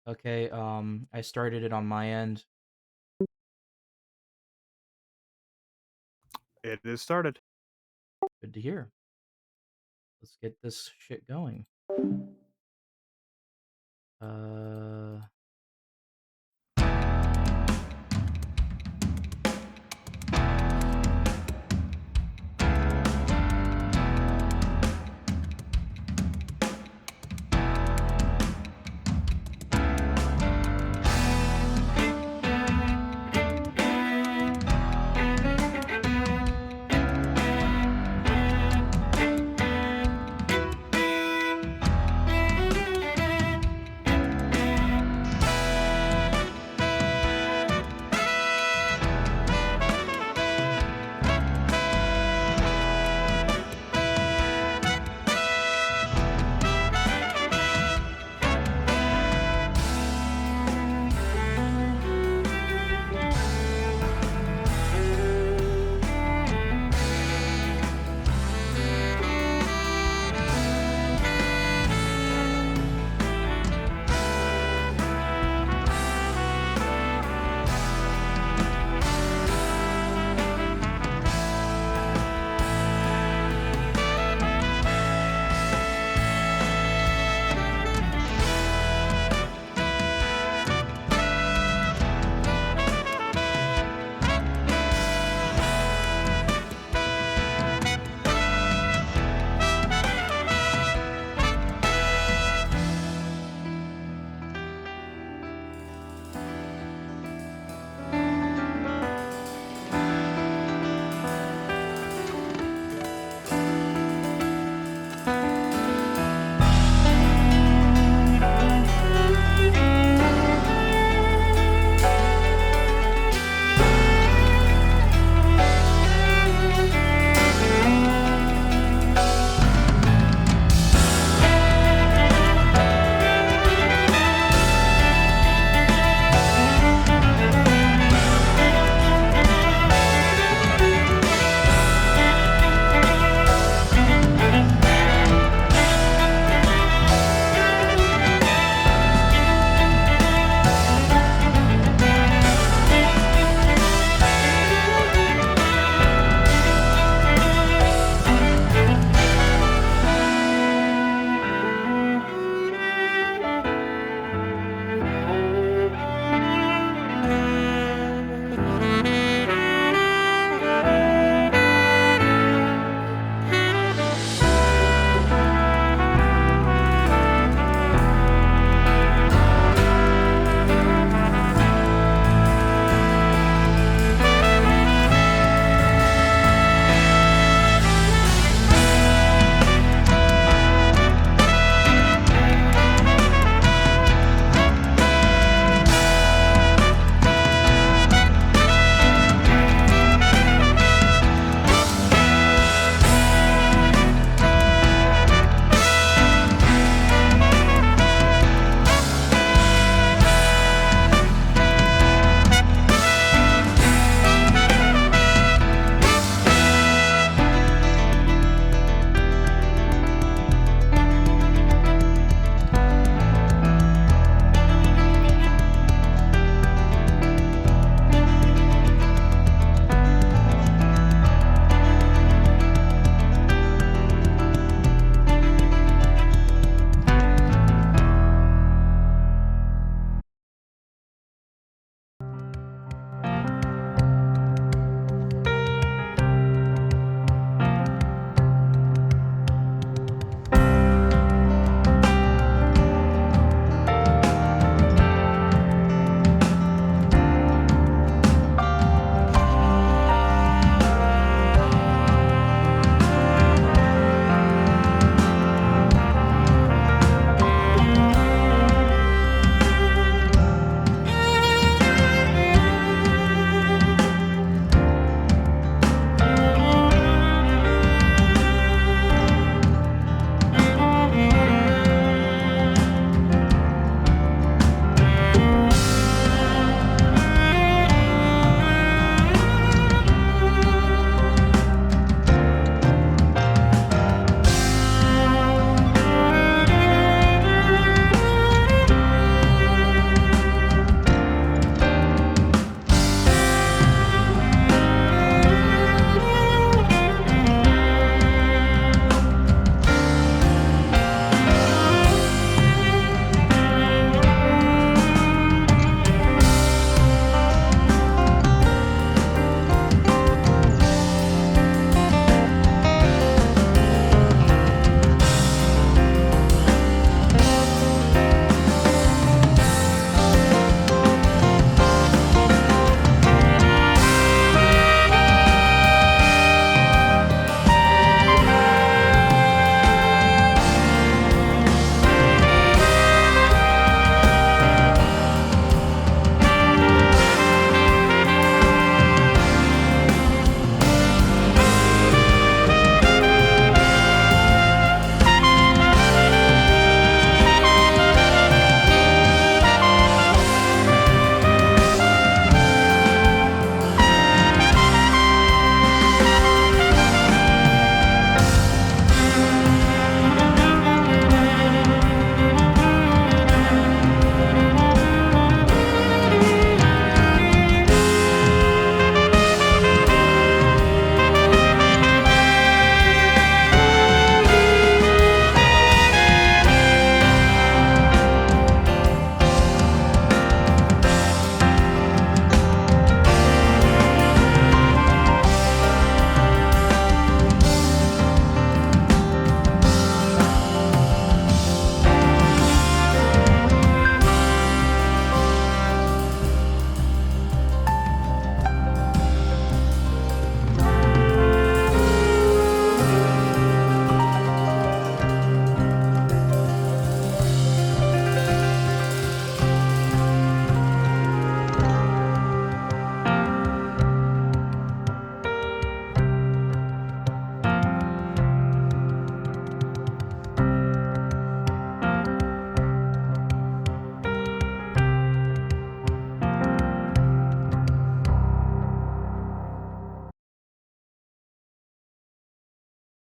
Okay, I started it on my end. It is started. Good to hear. Let's get this shit going. Uh,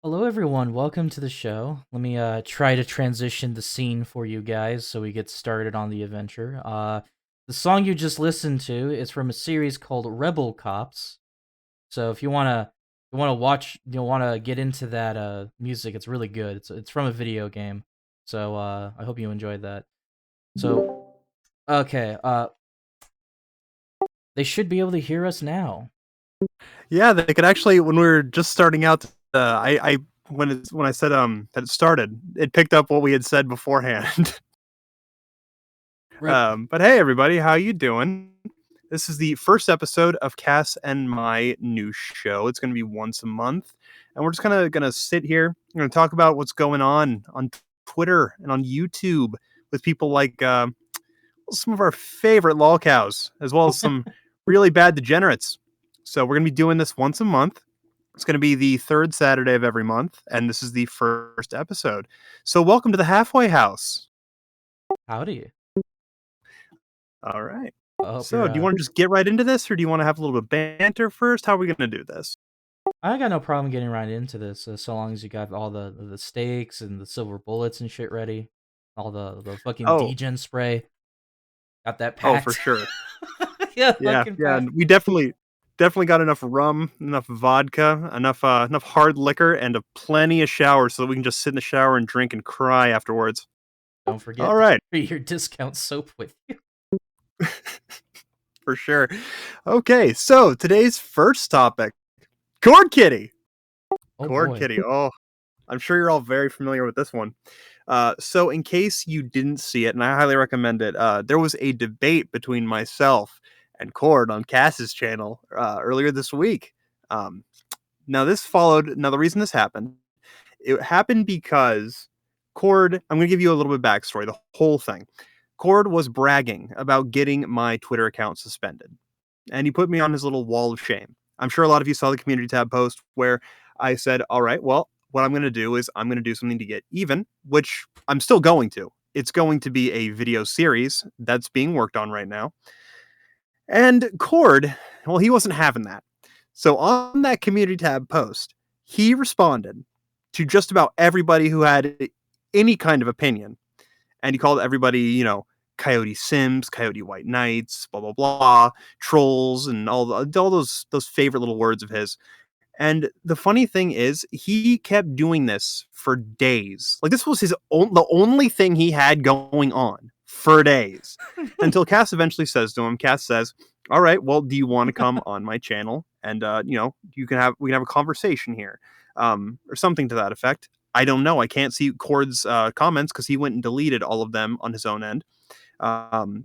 Hello, everyone. Welcome to the show. Let me try to transition the scene for you guys so we get started on the adventure. The song you just listened to is from a series called Rebel Cops. So if you wanna watch, you wanna get into that music, it's really good. It's from a video game. So I hope you enjoyed that. So okay, they should be able to hear us now. Yeah, they could actually when we were just starting out, I when I said, that it started, it picked up what we had said beforehand. Right. But hey, everybody, how you doing? This is the first episode of Cass and my new show. It's gonna be once a month, and we're just kinda gonna sit here, we're gonna talk about what's going on Twitter and on YouTube with people like, some of our favorite lolcows, as well as some really bad degenerates. So we're gonna be doing this once a month. It's going to be the third Saturday of every month, and this is the first episode. So, welcome to the halfway house. Howdy. All right. I hope you're So, do you want to just get right into this, or do you want to have a little bit of banter first? How are we going to do this? I got no problem getting right into this, so long as you got all the stakes and the silver bullets and shit ready, all the fucking Oh, degen spray. Got that oh, for packed. sure. Yeah, Yeah, fucking yeah. packed. And we definitely got enough rum, enough vodka, enough hard liquor, and plenty of showers so that we can just sit in the shower and drink and cry afterwards. Don't All forget to right, carry your discount soap with you. for sure. Okay, so today's first topic: Cord Kitty. Oh Cord boy. Kitty. Oh, I'm sure you're all very familiar with this one. So, in case you didn't see it, and I highly recommend it, there was a debate between myself and Cord on Cass's channel earlier this week. Um, now, this followed. Now, the reason this happened, it happened because Cord. I'm going to give you a little bit of backstory. The whole thing. Cord was bragging about getting my Twitter account suspended, and he put me on his little wall of shame. I'm sure a lot of you saw the community tab post where I said, all right, well, what I'm going to do is I'm going to do something to get even, which I'm still going to. It's going to be a video series that's being worked on right now. And Cord, well, he wasn't having that. So on that community tab post, he responded to just about everybody who had any kind of opinion. And he called everybody, Coyote Sims, Coyote White Knights, blah blah blah, trolls, and all those favorite little words of his. And the funny thing is, he kept doing this for days. Like this was the only thing he had going on for days, until Cass eventually says to him, Cass says, "All right, well, do you want to come on my channel and we can have a conversation here, or something to that effect." I don't know. I can't see Cord's comments because he went and deleted all of them on his own end.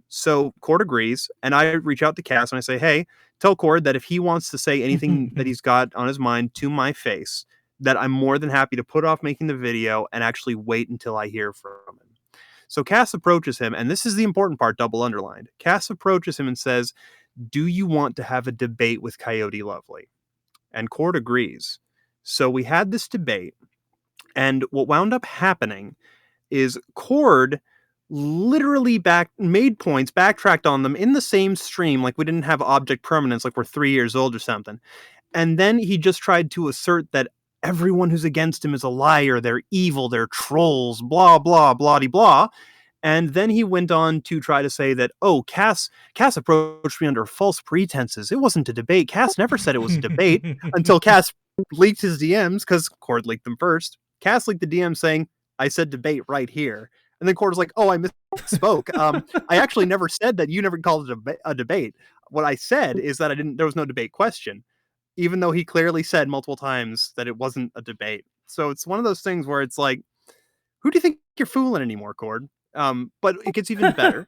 So Cord agrees, and I reach out to Cass and I say, "Hey, tell Cord that if he wants to say anything that he's got on his mind to my face, that I'm more than happy to put off making the video and actually wait until I hear from him." So Cass approaches him, and this is the important part, double underlined. Cass approaches him and says, "Do you want to have a debate with Coyote Lovely?" And Cord agrees. So we had this debate, and what wound up happening is Cord literally made points, backtracked on them in the same stream, like we didn't have object permanence, like we're 3 years old or something. And then he just tried to assert that everyone who's against him is a liar, they're evil, they're trolls, blah blah blah blah. And then he went on to try to say that, oh, Cass approached me under false pretenses. It wasn't a debate. Cass never said it was a debate until Cass leaked his DMs because Cord leaked them first. Cass leaked the DM saying, I said debate right here. And then Cord was like, oh, I misspoke. I actually never said that. You never called it a debate. What I said is that there was no debate question, even though he clearly said multiple times that it wasn't a debate. So it's one of those things where it's like, who do you think you're fooling anymore, Cord? But it gets even better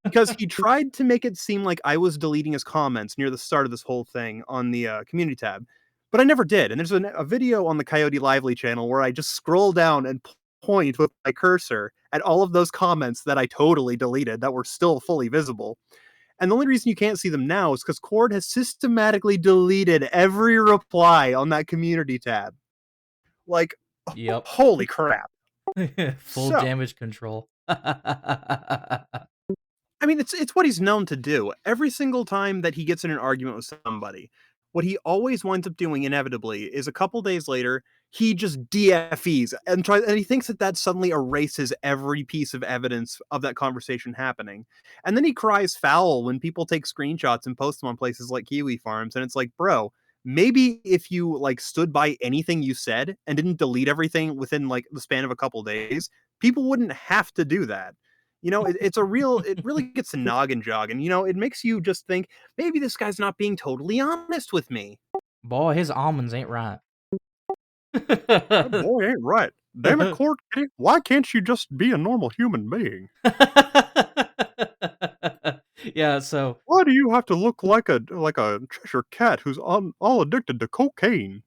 because he tried to make it seem like I was deleting his comments near the start of this whole thing on the community tab, but I never did. And there's a video on the Coyote Lively channel where I just scroll down and point with my cursor at all of those comments that I totally deleted that were still fully visible. And the only reason you can't see them now is because Cord has systematically deleted every reply on that community tab. Like, Yep. holy crap. Full So, damage control. I mean, it's what he's known to do. Every single time that he gets in an argument with somebody, what he always winds up doing inevitably is a couple days later, he just DFEs and tries, and he thinks that that suddenly erases every piece of evidence of that conversation happening. And then he cries foul when people take screenshots and post them on places like Kiwi Farms, and it's like, bro, maybe if you like stood by anything you said and didn't delete everything within like the span of a couple days, people wouldn't have to do that. It's a real, it really gets to noggin jog, and it makes you just think maybe this guy's not being totally honest with me. Boy, his almonds ain't right. That boy ain't right. Damn it, Court Kitty. Why can't you just be a normal human being? Yeah, so Why do you have to look like a Cheshire cat who's all addicted to cocaine?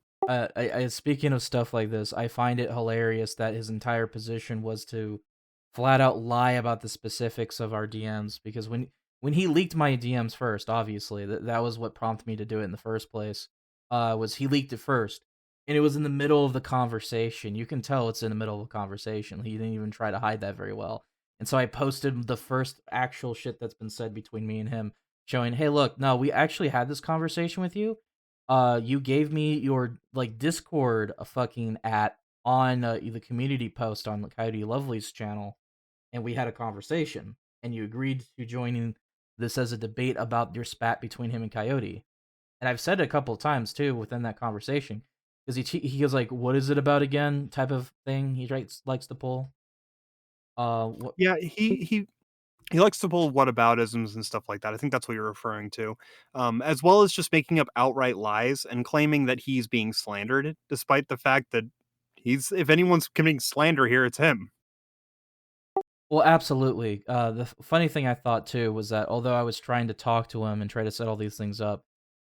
speaking of stuff like this, I find it hilarious that his entire position was to flat out lie about the specifics of our DMs because when he leaked my DMs first, obviously that was what prompted me to do it in the first place. Was he leaked it first, and it was in the middle of the conversation. You can tell it's in the middle of a conversation. He didn't even try to hide that very well. And so I posted the first actual shit that's been said between me and him, showing, "Hey, look, no, we actually had this conversation with you. You gave me your like Discord fucking at on the community post on Coyote Lovely's channel, and we had a conversation, and you agreed to joining this as a debate about your spat between him and Coyote." And I've said it a couple of times too within that conversation because he goes like, "What is it about again?" type of thing. He likes to pull. What? Yeah, he likes to pull whataboutisms and stuff like that. I think that's what you're referring to, as well as just making up outright lies and claiming that he's being slandered, despite the fact that he's if anyone's committing slander here, it's him. Well, absolutely. The funny thing I thought too was that although I was trying to talk to him and try to set all these things up,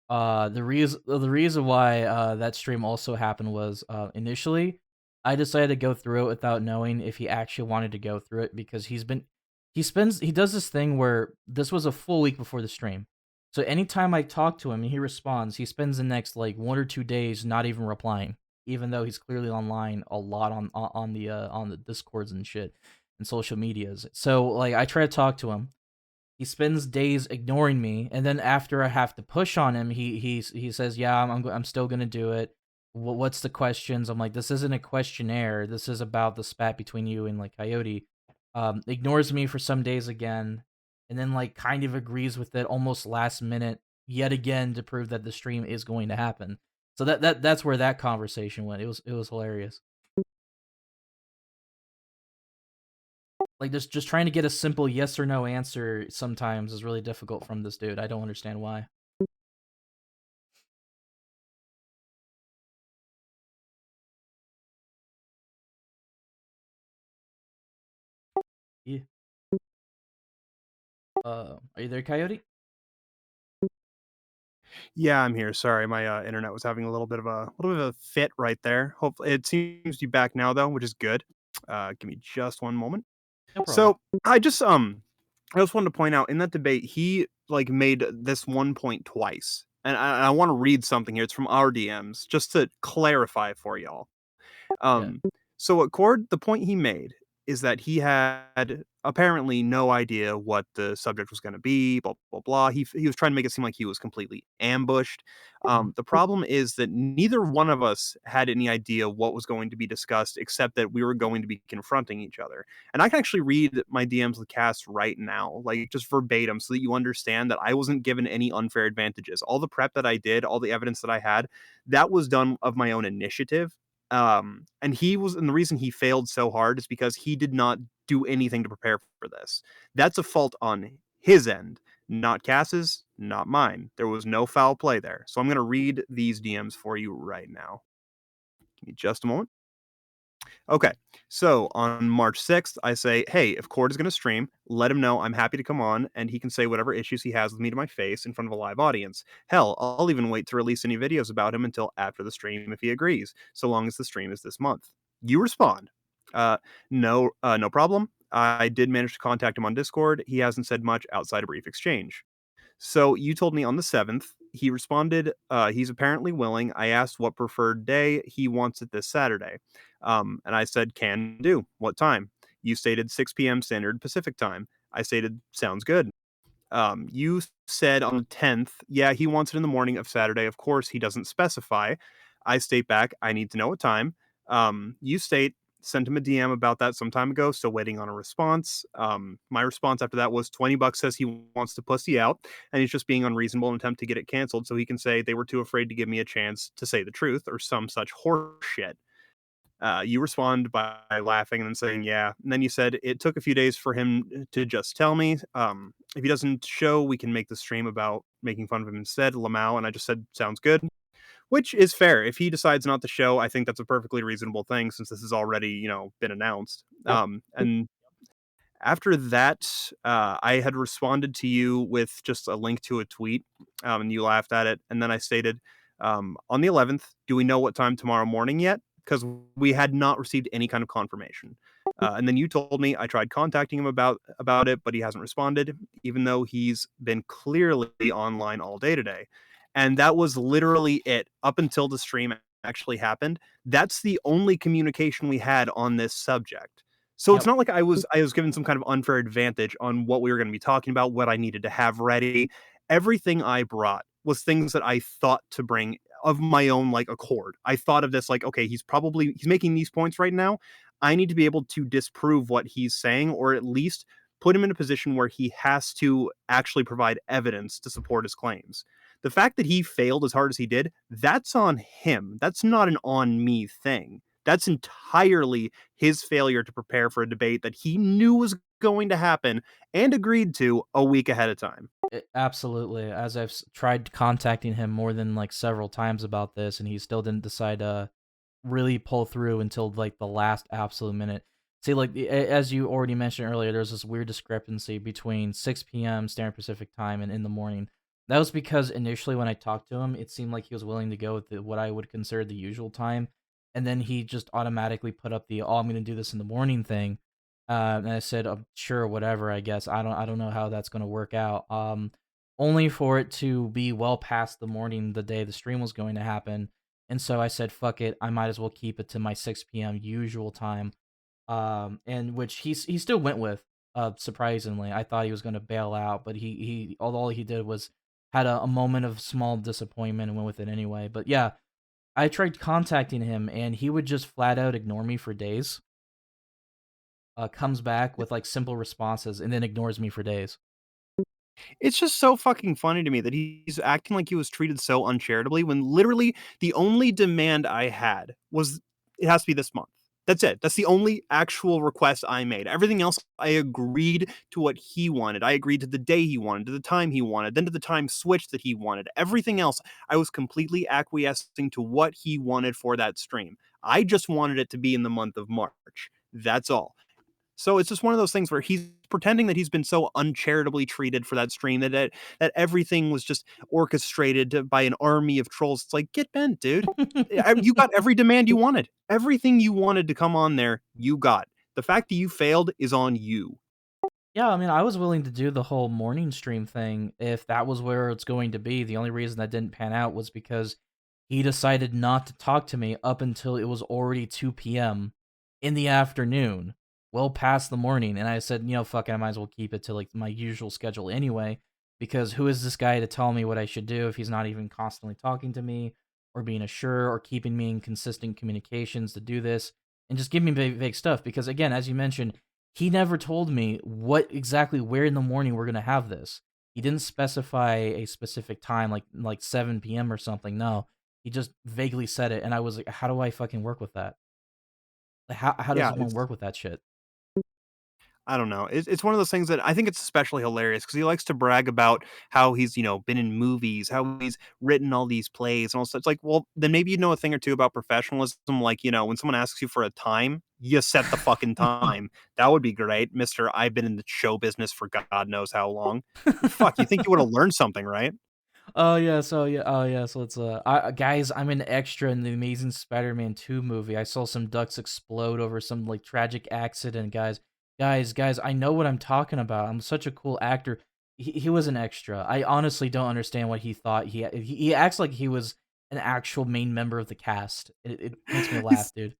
the reason why that stream also happened was initially I decided to go through it without knowing if he actually wanted to go through it because he does this thing where this was a full week before the stream. So anytime I talk to him and he responds, he spends the next like 1 or 2 days not even replying, even though he's clearly online a lot on the discords and shit and social medias. So like I try to talk to him, he spends days ignoring me, and then after I have to push on him, he says, "Yeah, I'm still gonna do it. What's the questions?" I'm like, "This isn't a questionnaire. This is about the spat between you and like Coyote." Ignores me for some days again, and then like kind of agrees with it almost last minute yet again to prove that the stream is going to happen. So that's where that conversation went. It was hilarious. Like just trying to get a simple yes or no answer sometimes is really difficult from this dude. I don't understand why. Yeah. Are you there, Coyote? Yeah, I'm here. Sorry, my internet was having a little bit of a fit right there. Hopefully, it seems to be back now though, which is good. Give me just one moment. No problem. So I just wanted to point out in that debate, he like made this one point twice, and I want to read something here. It's from our DMs just to clarify for y'all. Yeah. So what Cord the point he made is that he had apparently no idea what the subject was going to be, blah blah blah. He was trying to make it seem like he was completely ambushed. Mhm. The problem is that neither one of us had any idea what was going to be discussed, except that we were going to be confronting each other. And I can actually read my DMs with cast right now, like just verbatim, so that you understand that I wasn't given any unfair advantages. All the prep that I did, all the evidence that I had, that was done of my own initiative, and the reason he failed so hard is because he did not do anything to prepare for this. That's a fault on his end, not Cass's, not mine. There was no foul play there. So I'm going to read these DMs for you right now. Give me just a moment. Okay. So on March 6th, I say, hey, if Cord is going to stream, let him know I'm happy to come on and he can say whatever issues he has with me to my face in front of a live audience. Hell, I'll even wait to release any videos about him until after the stream if he agrees, so long as the stream is this month. You respond. Uh, no problem. I did manage to contact him on Discord. He hasn't said much outside a brief exchange. So you told me on the 7th. He responded, he's apparently willing. I asked what preferred day. He wants it this Saturday. And I said, can do. What time? You stated 6 p.m. Standard Pacific time. I stated, sounds good. You said on the 10th, he wants it in the morning of Saturday. Of course, he doesn't specify. I state back, I need to know what time. You state sent him a DM about that some time ago, still waiting on a response. My response after that was $20 says he wants to pussy out, and he's just being unreasonable in an attempt to get it canceled so he can say they were too afraid to give me a chance to say the truth or some such horse shit. You respond by laughing and then saying, yeah. And then you said it took a few days for him to just tell me. If he doesn't show, we can make the stream about making fun of him instead, Lamau. And I just said, sounds good, which is fair. If he decides not to show, I think that's a perfectly reasonable thing since this has already, been announced. Yep. And after that, I had responded to you with just a link to a tweet, and you laughed at it. And then I stated, on the 11th, do we know what time tomorrow morning yet? Because we had not received any kind of confirmation. And then you told me I tried contacting him about it, but he hasn't responded, even though he's been clearly online all day today. And that was literally it up until the stream actually happened. That's the only communication we had on this subject. So it's Yep. not like I was given some kind of unfair advantage on what we were going to be talking about, what I needed to have ready. Everything I brought was things that I thought to bring of my own like accord. I thought of this like, okay, he's making these points right now. I need to be able to disprove what he's saying, or at least put him in a position where he has to actually provide evidence to support his claims. The fact that he failed as hard as he did, that's on him. That's not an on me thing. That's entirely his failure to prepare for a debate that he knew was going to happen and agreed to a week ahead of time. Absolutely. As I've tried contacting him more than like several times about this, and he still didn't decide to really pull through until like the last absolute minute. See, like as you already mentioned earlier, there's this weird discrepancy between 6 p.m. Standard Pacific time and in the morning. That was because initially when I talked to him, it seemed like he was willing to go with what I would consider the usual time, and then he just automatically put up the "oh, I'm going to do this in the morning" thing. And I said, sure, whatever. I guess I don't know how that's going to work out. Only for it to be well past the morning, the day the stream was going to happen, and so I said, "Fuck it, I might as well keep it to my 6 p.m. usual time." And which he still went with. Surprisingly, I thought he was going to bail out, but he all he did was had a moment of small disappointment and went with it anyway. But yeah, I tried contacting him, and he would just flat out ignore me for days. Comes back with like simple responses, and then ignores me for days. It's just so fucking funny to me that he's acting like he was treated so uncharitably when literally the only demand I had was it has to be this month. That's it. That's the only actual request I made. Everything else, I agreed to what he wanted. I agreed to the day he wanted, to the time he wanted, then to the time switch that he wanted. Everything else, I was completely acquiescing to what he wanted for that stream. I just wanted it to be in the month of March. That's all. So it's just one of those things where he's pretending that he's been so uncharitably treated for that stream that everything was just orchestrated by an army of trolls. It's like, get bent, dude. You got every demand you wanted. Everything you wanted to come on there, you got. The fact that you failed is on you. Yeah, I mean, I was willing to do the whole morning stream thing if that was where it's going to be. The only reason that didn't pan out was because he decided not to talk to me up until it was already 2 p.m. in the afternoon, well past the morning. And I said, fuck it, I might as well keep it to like my usual schedule anyway, because who is this guy to tell me what I should do if he's not even constantly talking to me or being assured or keeping me in consistent communications to do this and just give me vague stuff? Because again, as you mentioned, he never told me what exactly where in the morning we're gonna have this. He didn't specify a specific time, like 7 p.m. or something. No, he just vaguely said it, and I was like, "How do I fucking work with that? Like, how does Yeah, one it's work with that shit?" I don't know. It's one of those things that I think it's especially hilarious because he likes to brag about how he's, been in movies, how he's written all these plays and all stuff. It's like, well, then maybe you know a thing or two about professionalism. Like, when someone asks you for a time, you set the fucking time. That would be great, Mister. I've been in the show business for God knows how long. Fuck, you think you would have learned something, right? So it's guys, I'm an extra in the Amazing Spider-Man 2 movie. I saw some ducks explode over some like tragic accident, guys. Guys, I know what I'm talking about. I'm such a cool actor. He was an extra. I honestly don't understand what he thought. He acts like he was an actual main member of the cast. It makes me laugh, He's dude.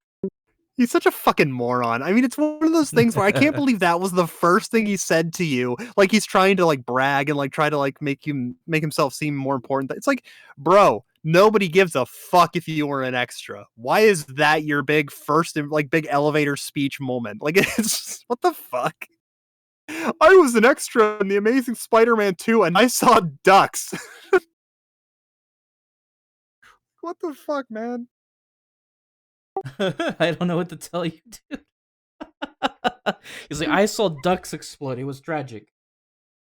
He's such a fucking moron. I mean, it's one of those things where I can't believe that was the first thing he said to you. Like he's trying to like brag and like try to like make himself seem more important. It's like, bro, Nobody gives a fuck if you were an extra. Why is that your big first like big elevator speech moment? Like it's what the fuck? I was an extra in the Amazing Spider-Man 2 and I saw ducks. What the fuck, man? I don't know what to tell you, dude. He's like, I saw ducks explode. It was tragic.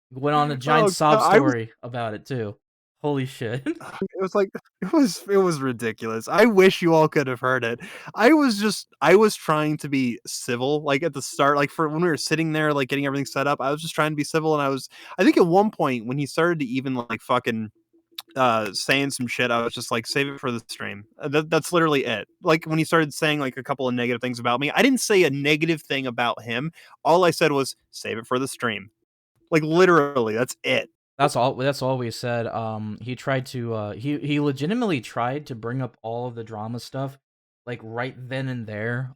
He went on a giant Oh, sob I was story about it too. Holy shit. it was like it was ridiculous. I wish you all could have heard it. I was trying to be civil, like, at the start, like, for when we were sitting there, like, getting everything set up, I was just trying to be civil, and I think at one point when he started to even, like, fucking, saying some shit, I was just like, "Save it for the stream." That's literally it. Like, when he started saying, like, a couple of negative things about me, I didn't say a negative thing about him. All I said was, "Save it for the stream." Like, literally, that's it. That's all we said. He tried to he legitimately tried to bring up all of the drama stuff like right then and there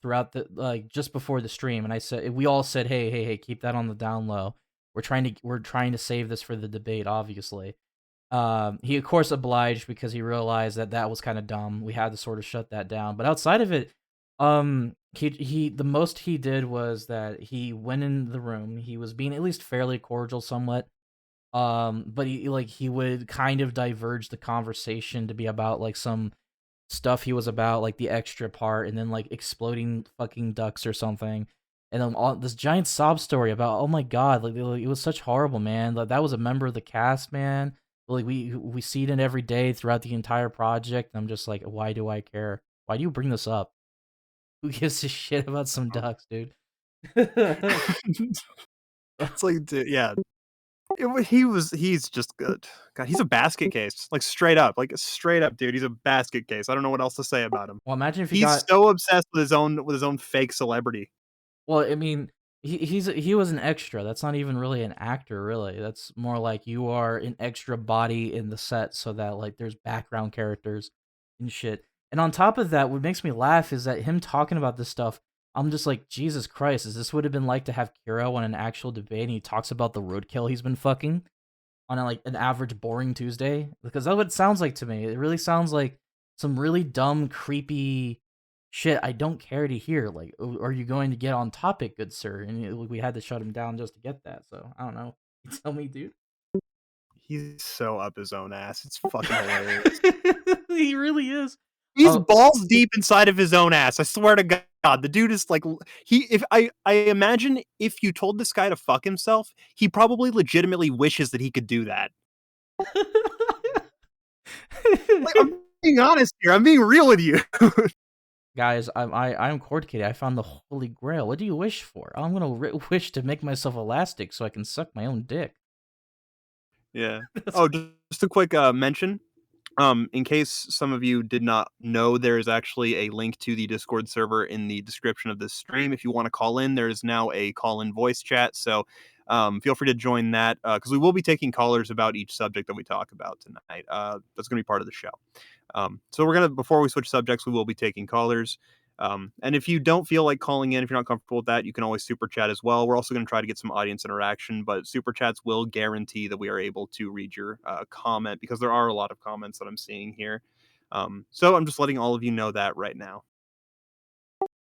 throughout the like just before the stream, and I said we all said, hey, keep that on the down low. We're trying to save this for the debate, obviously. He of course obliged because he realized that that was kind of dumb. We had to sort of shut that down. But outside of it, he the most he did was that he went in the room. He was being at least fairly cordial, somewhat. But he would kind of diverge the conversation to be about like some stuff he was about, like the extra part, and then like exploding fucking ducks or something. And then all this giant sob story about, oh my god, like it was such horrible, man. Like that was a member of the cast, man. Like we see it every day throughout the entire project. And I'm just like, why do I care? Why do you bring this up? Who gives a shit about some ducks, dude? It's like, dude, yeah. He's just good. God, he's a basket case, like, straight up, dude, he's a basket case. I don't know what else to say about him. Well, imagine if he He's got. so obsessed with his own fake celebrity. Well, I mean, he was an extra. That's not even really an actor, really. That's more like you are an extra body in the set, so that like there's background characters and shit. And on top of that, what makes me laugh is that him talking about this stuff. I'm just like, Jesus Christ, is this what it'd been like to have Kiro on an actual debate? And he talks about the roadkill he's been fucking on like an average boring Tuesday, because that's what it sounds like to me. It really sounds like some really dumb, creepy shit I don't care to hear. Like, are you going to get on topic, good sir? And we had to shut him down just to get that. So I don't know. You tell me, dude. He's so up his own ass. It's fucking hilarious. He really is. He's Oh, balls deep inside of his own ass. I swear to God, the dude is like he. If I imagine if you told this guy to fuck himself, he probably legitimately wishes that he could do that. Like, I'm being honest here. I'm being real with you. guys, I'm Cord Kitty. I found the holy grail. What do you wish for? I'm gonna wish to make myself elastic so I can suck my own dick. Yeah. That's Oh, just a quick mention. In case some of you did not know, there is actually a link to the Discord server in the description of this stream. If you want to call in, there is now a call in voice chat. So feel free to join that because we will be taking callers about each subject that we talk about tonight. That's going to be part of the show. So we're gonna before we switch subjects, we will be taking callers. And if you don't feel like calling in, if you're not comfortable with that, you can always super chat as well. We're also going to try to get some audience interaction, but super chats will guarantee that we are able to read your comment because there are a lot of comments that I'm seeing here. So I'm just letting all of you know that right now.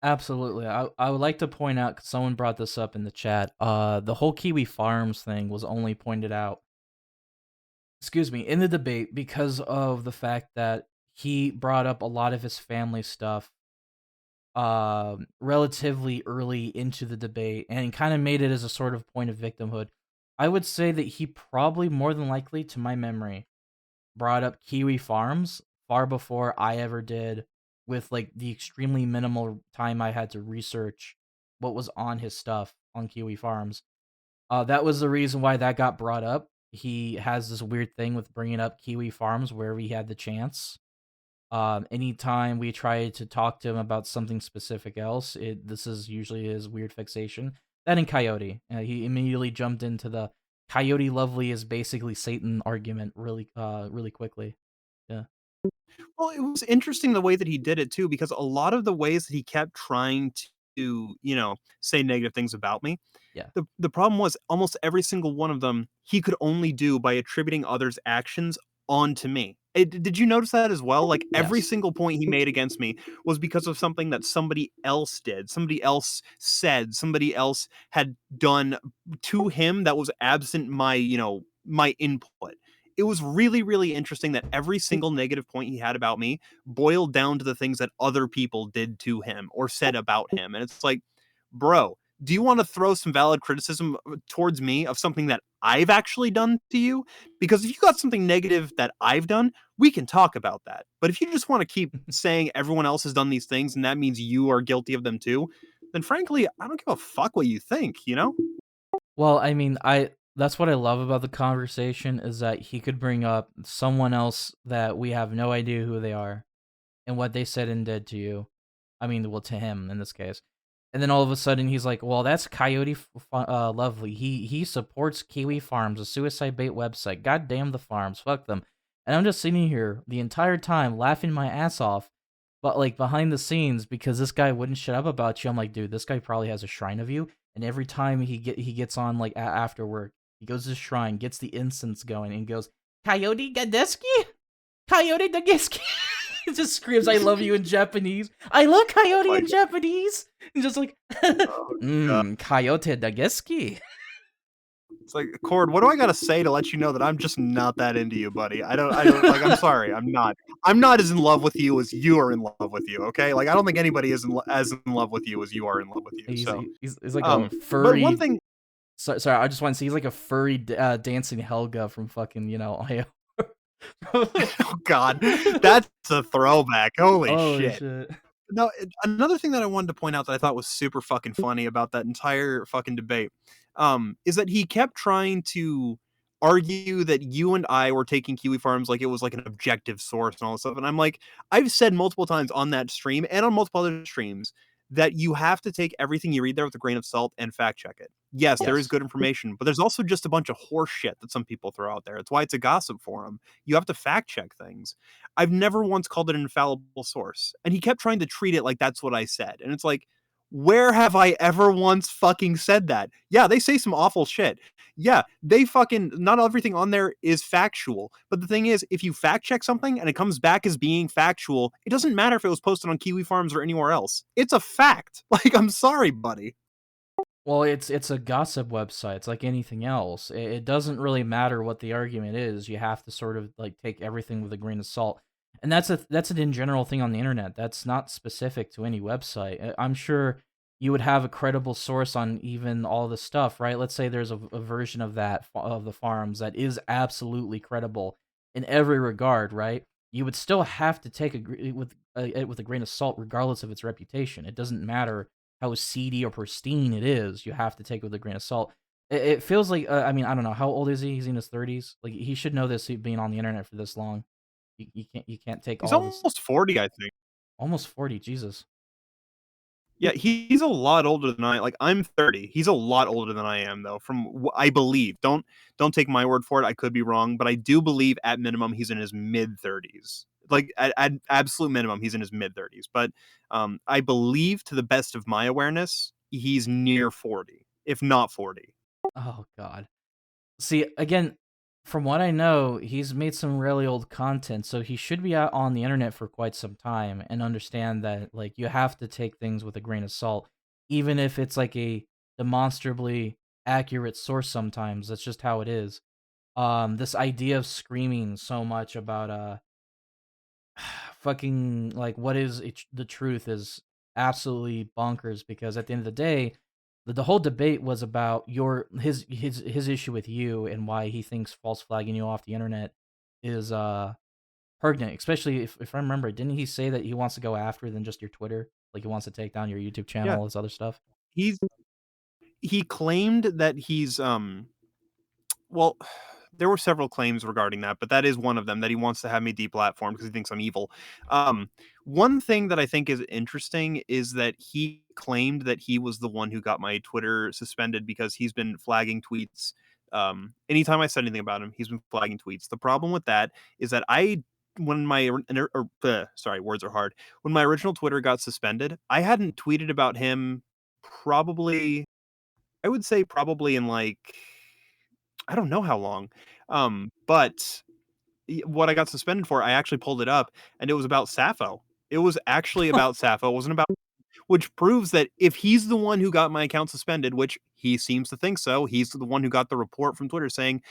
Absolutely. I would like to point out 'cause someone brought this up in the chat. The whole Kiwi Farms thing was only pointed out, excuse me, in the debate because of the fact that he brought up a lot of his family stuff relatively early into the debate and kind of made it as a sort of point of victimhood. I would say that he probably more than likely, to my memory, brought up Kiwi Farms far before I ever did, with like the extremely minimal time I had to research what was on his stuff on Kiwi Farms. That was the reason why that got brought up. He has this weird thing with bringing up Kiwi Farms where we had the chance. Anytime we try to talk to him about something specific else, this is usually his weird fixation. That and Coyote, he immediately jumped into the Coyote Lovely is basically Satan argument really quickly. Yeah, Well, it was interesting the way that he did it too, because a lot of the ways that he kept trying to, say negative things about me, yeah, the problem was almost every single one of them he could only do by attributing others' actions onto me. Did you notice that as well? Like, every Yes. single point he made against me was because of something that somebody else did, somebody else said, somebody else had done to him that was absent my, my input. It was really, really interesting that every single negative point he had about me boiled down to the things that other people did to him or said about him. And it's like, bro, do you want to throw some valid criticism towards me of something that I've actually done to you? Because if you got something negative that I've done, we can talk about that. But if you just want to keep saying everyone else has done these things and that means you are guilty of them too, then frankly, I don't give a fuck what you think, you know? Well, I mean, I that's what I love about the conversation is that he could bring up someone else that we have no idea who they are and what they said and did to you. I mean, well, to him in this case. And then all of a sudden he's like, "Well, that's Coyote Lovely. He supports Kiwi Farms, a suicide bait website. God damn the farms, fuck them." And I'm just sitting here the entire time laughing my ass off, but like behind the scenes because this guy wouldn't shut up about you. I'm like, dude, this guy probably has a shrine of you. And every time he gets on like after work, he goes to the shrine, gets the incense going, and goes, "Coyote Gadeski, Coyote Dageski." It just screams, "I love you" in Japanese. I love Coyote Like, in Japanese. And just like, oh god. Coyote Dageski. It's like, Cord, what do I gotta say to let you know that I'm just not that into you, buddy? I don't like. I'm sorry, I'm not. I'm not as in love with you as you are in love with you. Okay, like I don't think anybody is as in love with you as you are in love with you. So, He's like um, a but one furry. thing, Sorry, I just want to say he's like a furry dancing Helga from fucking IO. oh god, that's a throwback. Holy Holy shit. shit. No, another thing that I wanted to point out that I thought was super fucking funny about that entire fucking debate, is that he kept trying to argue that you and I were taking Kiwi Farms like it was like an objective source and all this stuff. And I'm like, I've said multiple times on that stream and on multiple other streams that you have to take everything you read there with a grain of salt and fact check it. Yes, there is Yes. good information, but there's also just a bunch of horse shit that some people throw out there. It's why it's a gossip forum. You have to fact check things. I've never once called it an infallible source. And he kept trying to treat it like that's what I said. And it's like, where have I ever once fucking said that? Yeah, they say some awful shit. Yeah, they fucking, not everything on there is factual. But the thing is, if you fact check something and it comes back as being factual, it doesn't matter if it was posted on Kiwi Farms or anywhere else. It's a fact. Like, I'm sorry, buddy. Well, it's a gossip website. It's like anything else. It doesn't really matter what the argument is. You have to sort of like take everything with a grain of salt. And that's an in general thing on the internet. That's not specific to any website. I'm sure you would have a credible source on even all the stuff, right? Let's say there's a version of that of the farms that is absolutely credible in every regard, right? You would still have to take it with a grain of salt, regardless of its reputation. It doesn't matter how seedy or pristine it is, you have to take it with a grain of salt. It feels like, I mean, I don't know, how old is he? He's in his 30s. Like he should know this, being on the internet for this long. You can't take He's all this. almost 40, I think. Almost 40, Jesus. Yeah, he's a lot older than like, I'm 30. He's a lot older than I am, though, from what I believe. Don't take my word for it. I could be wrong, but I do believe at minimum he's in his mid-30s. Like, at absolute minimum, he's in his mid-30s. But, I believe, to the best of my awareness, he's near 40, if not 40. Oh god. See, again, from what I know, he's made some really old content, so he should be out on the internet for quite some time and understand that like you have to take things with a grain of salt, even if it's like a demonstrably accurate source sometimes. That's just how it is. This idea of screaming so much about fucking like what is the truth is absolutely bonkers because at the end of the day the whole debate was about his issue with you and why he thinks false flagging you off the internet is pertinent, especially if I remember, didn't he say that he wants to go after than just your Twitter, like he wants to take down your YouTube channel, Yeah, all this other stuff? he's he claimed that he's, well, there were several claims regarding that, but that is one of them, that he wants to have me deplatformed because he thinks I'm evil. Um, One thing that I think is interesting is that he claimed that he was the one who got my Twitter suspended because he's been flagging tweets. Anytime I said anything about him, he's been flagging tweets. The problem with that is that when my sorry, words are hard. When my original Twitter got suspended, I hadn't tweeted about him probably, I would say probably in like, I don't know how long. But what I got suspended for, I actually pulled it up, and it was about Sappho. It was actually about Sappho. It wasn't about, which proves that if he's the one who got my account suspended, which he seems to think so, he's the one who got the report from Twitter saying,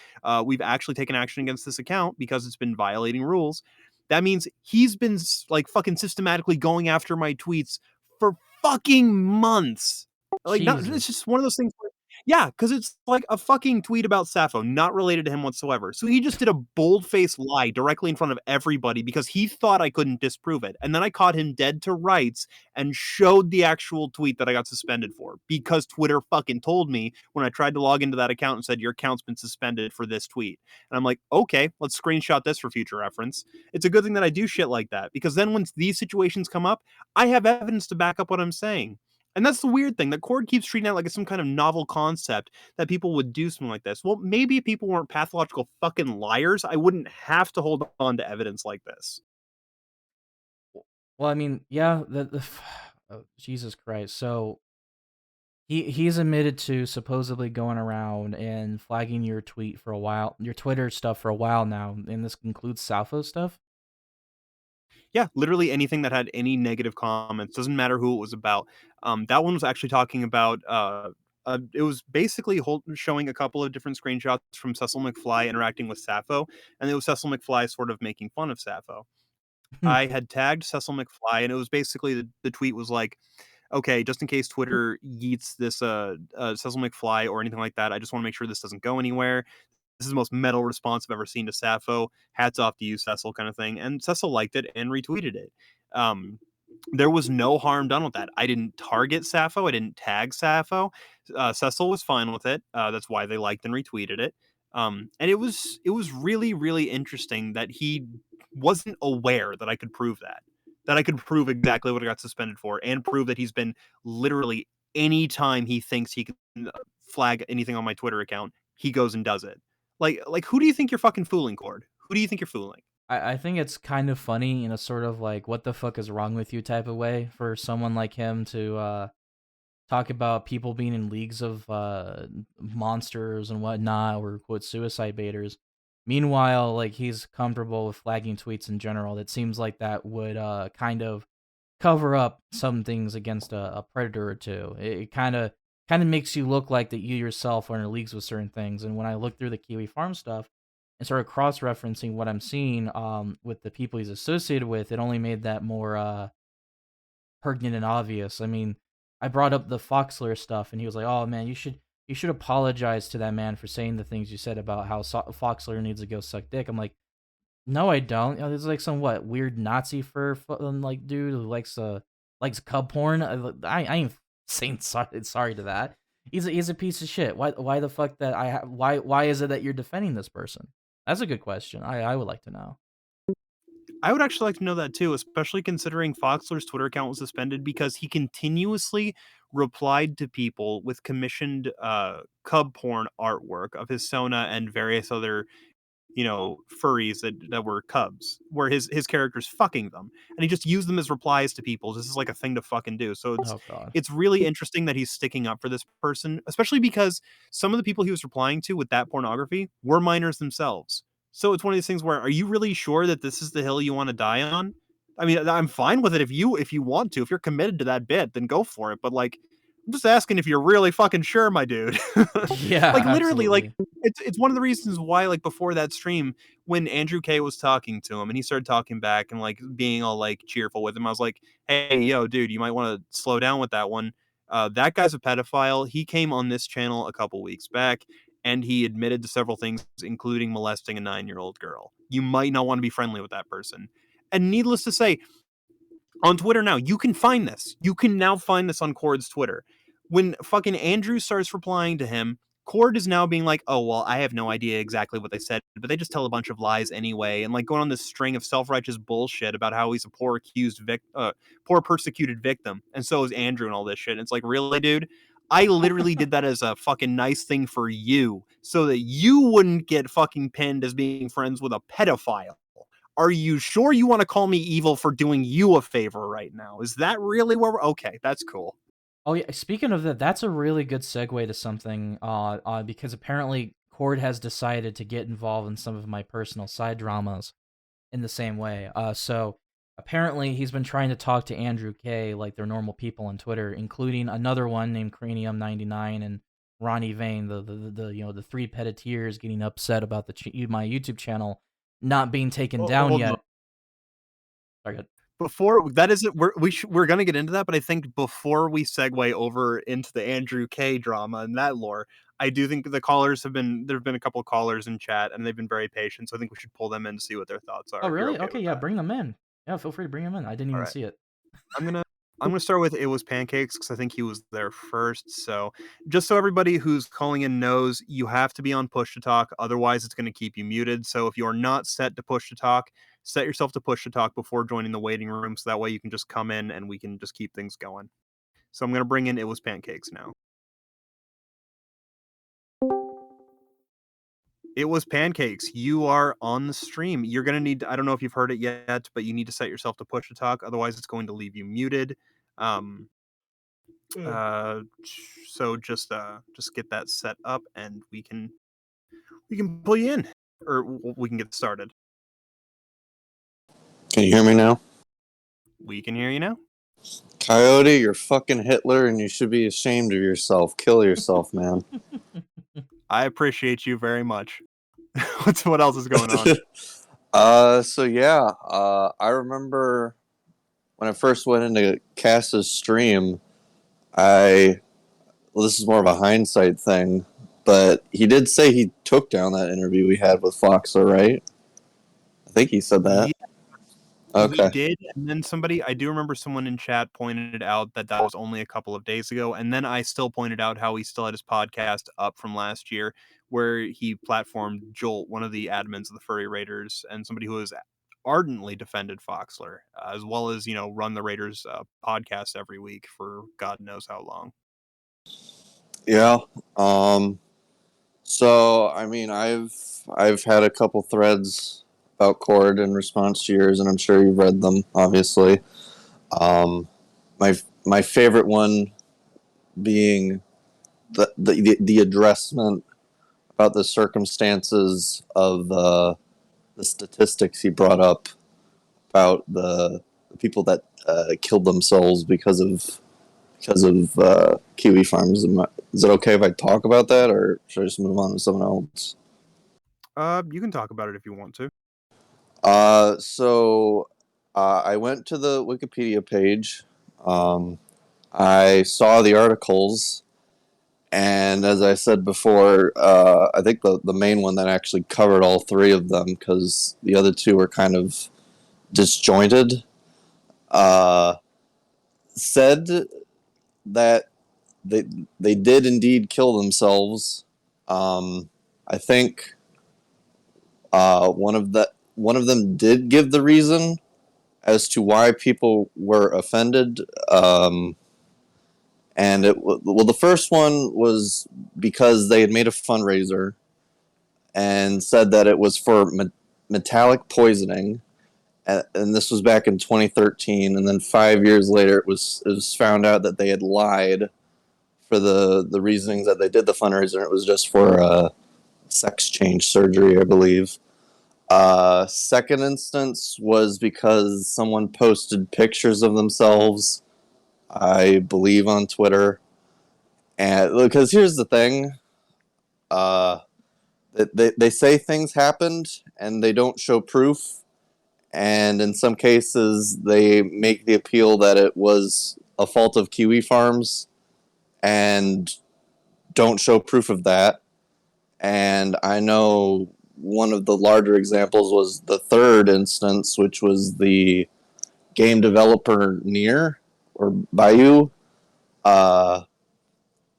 we've actually taken action against this account because it's been violating rules. That means he's been like fucking systematically going after my tweets for fucking months. Like, not, it's Jesus. just one of those things where, yeah, because it's like a fucking tweet about Sappho, not related to him whatsoever. So he just did a bold faced lie directly in front of everybody because he thought I couldn't disprove it. And then I caught him dead to rights and showed the actual tweet that I got suspended for because Twitter fucking told me when I tried to log into that account and said, your account's been suspended for this tweet. And I'm like, okay, let's screenshot this for future reference. It's a good thing that I do shit like that because then when these situations come up, I have evidence to back up what I'm saying. And that's the weird thing that Cord keeps treating it like it's some kind of novel concept that people would do something like this. Well, maybe if people weren't pathological fucking liars, I wouldn't have to hold on to evidence like this. Well, I mean, yeah, oh, Jesus Christ. So he's admitted to supposedly going around and flagging your tweet for a while, your Twitter stuff for a while now, and this includes Salfo stuff. Yeah, literally anything that had any negative comments, doesn't matter who it was about. That one was actually talking about. It was basically showing a couple of different screenshots from Cecil McFly interacting with Sappho, and it was Cecil McFly sort of making fun of Sappho. I had tagged Cecil McFly, and it was basically the tweet was like, okay, just in case Twitter yeets this Cecil McFly or anything like that, I just want to make sure this doesn't go anywhere. This is the most metal response I've ever seen to Sappho. Hats off to you, Cecil, kind of thing. And Cecil liked it and retweeted it. Um, there was no harm done with that. I didn't target Sappho. I didn't tag Sappho. Cecil was fine with it. That's why they liked and retweeted it. And it was really really interesting that he wasn't aware that I could prove that I could prove exactly what I got suspended for and prove that he's been literally anytime he thinks he can flag anything on my Twitter account, he goes and does it. Like who do you think you're fucking fooling, Cord? Who do you think you're fooling? I think it's kind of funny in a sort of like, what the fuck is wrong with you type of way for someone like him to talk about people being in leagues of monsters and whatnot, or quote suicide baiters. Meanwhile, like he's comfortable with flagging tweets in general. That seems like that would kind of cover up some things against a predator or two. It kind of makes you look like that you yourself are in leagues with certain things. And when I look through the Kiwi Farm stuff and started cross referencing what I'm seeing with the people he's associated with, it only made that more pregnant and obvious. I mean, I brought up the Foxler stuff, and he was like, "Oh man, you should apologize to that man for saying the things you said about how Foxler needs to go suck dick." I'm like, "No, I don't. You know, there's like some what weird Nazi fur like dude who likes cub porn. I ain't saying sorry to that. He's a piece of shit. Why the fuck that why is it that you're defending this person? That's a good question. I would like to know." I would actually like to know that too, especially considering Foxler's Twitter account was suspended because he continuously replied to people with commissioned cub porn artwork of his Sona and various other furries that were cubs, where his character's fucking them, and he just used them as replies to people. This is like a thing to fucking do. So it's Oh god. it's really interesting that he's sticking up for this person, especially because some of the people he was replying to with that pornography were minors themselves. So it's one of these things where, are you really sure that this is the hill you want to die on? I mean, I'm fine with it if you want to, if you're committed to that bit, then go for it. But like, I'm just asking if you're really fucking sure, my dude. Yeah, Like literally, like absolutely. it's one of the reasons why, like before that stream, when Andrew K was talking to him and he started talking back and like being all like cheerful with him, I was like, hey, yo, dude, you might want to slow down with that one. That guy's a pedophile. He came on this channel a couple weeks back and he admitted to several things, including molesting a 9-year-old girl. You might not want to be friendly with that person. And needless to say, on Twitter now, you can find this. You can now find this on Cord's Twitter. When fucking Andrew starts replying to him, Cord is now being like, oh, well, I have no idea exactly what they said, but they just tell a bunch of lies anyway. And like going on this string of self righteous bullshit about how he's a poor persecuted victim. And so is Andrew and all this shit. And it's like, really, dude? I literally did that as a fucking nice thing for you so that you wouldn't get fucking pinned as being friends with a pedophile. Are you sure you want to call me evil for doing you a favor right now? Is that really where we're okay? That's cool. Oh yeah, speaking of that, that's a really good segue to something because apparently Cord has decided to get involved in some of my personal side dramas in the same way. So apparently he's been trying to talk to Andrew K like they're normal people on Twitter, including another one named Cranium99 and Ronnie Vane, the three Pettitiers getting upset about my YouTube channel not being taken down Hold on. yet. Sorry, go ahead. Before that isn't we're gonna get into that, but I think before we segue over into the Andrew K drama and that lore, I do think the callers there have been a couple of callers in chat and they've been very patient, so I think we should pull them in to see what their thoughts Oh, are if you're really? okay Okay, with yeah, that. bring them in. Yeah, feel free to bring them in. I didn't All even right. see it. I'm gonna I'm gonna start with It Was Pancakes because I think he was there first. So just so everybody who's calling in knows, you have to be on push to talk, otherwise it's gonna keep you muted. So if you're not set to push to talk, set yourself to push to talk before joining the waiting room, so that way you can just come in and we can just keep things going. So I'm gonna bring in It Was Pancakes now. It Was Pancakes. You are on the stream. You're gonna need. I don't know if you've heard it yet, but you need to set yourself to push to talk. Otherwise, it's going to leave you muted. Um, uh, so just get that set up, and we can pull you in, or we can get started. Can you hear me now? We can hear you now. Coyote, you're fucking Hitler and you should be ashamed of yourself. Kill yourself, man. I appreciate you very much. What else is going on? I remember when I first went into Cass's stream, this is more of a hindsight thing, but he did say he took down that interview we had with Foxer, right? I think he said that. He Okay. did, and then I do remember someone in chat pointed out that that was only a couple of days ago, and then I still pointed out how he still had his podcast up from last year, where he platformed Jolt, one of the admins of the Furry Raiders, and somebody who has ardently defended Foxler, as well as run the Raiders podcast every week for God knows how long. Yeah. So I mean, I've had a couple threads about Cord in response to yours, and I'm sure you've read them, obviously. Um, my favorite one being the addressment about the circumstances of the statistics he brought up about the people that killed themselves because of kiwi farms. Is it okay if I talk about that, or should I just move on to someone else? You can talk about it if you want to. I went to the Wikipedia page. I saw the articles, and as I said before, I think the main one that actually covered all three of them, because the other two were kind of disjointed, uh, said that they they did indeed kill themselves. I think one of them did give the reason as to why people were offended. And the first one was because they had made a fundraiser and said that it was for metallic poisoning, and this was back in 2013. And then 5 years later, it was found out that they had lied for the reasonings that they did the fundraiser. It was just for sex change surgery, I believe. Second instance was because someone posted pictures of themselves, I believe, on Twitter. And because here's the thing, uh, they say things happened and they don't show proof, and in some cases they make the appeal that it was a fault of kiwi farms and don't show proof of that. And I know one of the larger examples was the third instance, which was the game developer Near or Bayou. Uh,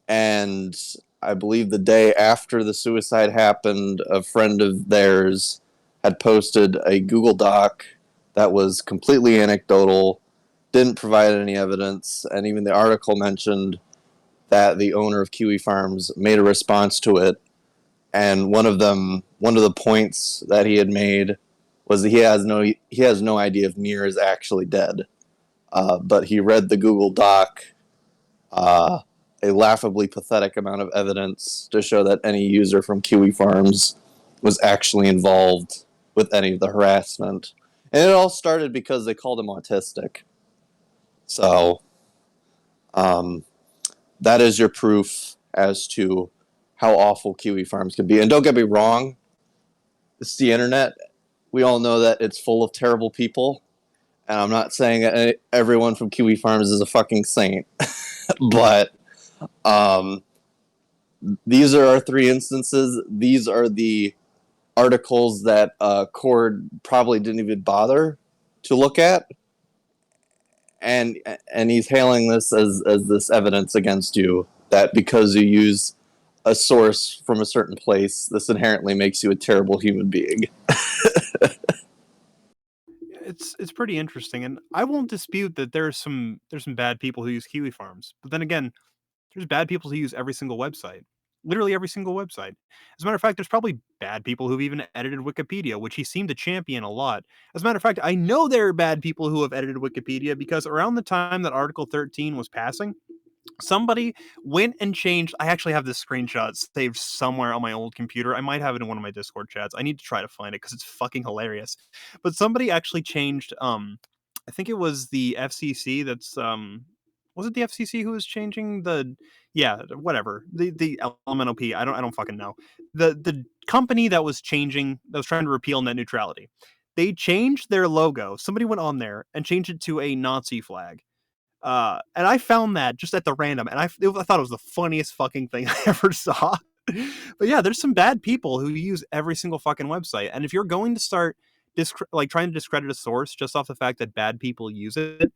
and I believe the day after the suicide happened, a friend of theirs had posted a Google Doc that was completely anecdotal, didn't provide any evidence, and even the article mentioned that the owner of Kiwi Farms made a response to it. And one of the points that he had made was that he has no idea if Near is actually dead. But he read the Google Doc, uh, a laughably pathetic amount of evidence to show that any user from Kiwi Farms was actually involved with any of the harassment. And it all started because they called him autistic. So, that is your proof as to how awful Kiwi Farms can be. And don't get me wrong, it's the internet. We all know that it's full of terrible people. And I'm not saying everyone from Kiwi Farms is a fucking saint. But these are our three instances. These are the articles that Cord probably didn't even bother to look at. And he's hailing this as this evidence against you, that because you use a source from a certain place, this inherently makes you a terrible human being. It's pretty interesting, and I won't dispute that there's some bad people who use Kiwi Farms. But then again, there's bad people who use every single website. Literally every single website. As a matter of fact, there's probably bad people who've even edited Wikipedia, which he seemed to champion a lot. As a matter of fact, I know there are bad people who have edited Wikipedia because around the time that Article 13 was passing, somebody went and changed. I actually have this screenshot saved somewhere on my old computer. I might have it in one of my Discord chats. I need to try to find it because it's fucking hilarious. But somebody actually changed I think it was the FCC that's was it the FCC who was changing the whatever. The LMNOP, I don't fucking know. The company that was trying to repeal net neutrality. They changed their logo. Somebody went on there and changed it to a Nazi flag. And I found that just at the random, and I thought it was the funniest fucking thing I ever saw. But yeah, there's some bad people who use every single fucking website, and if you're going to start trying to discredit a source just off the fact that bad people use it,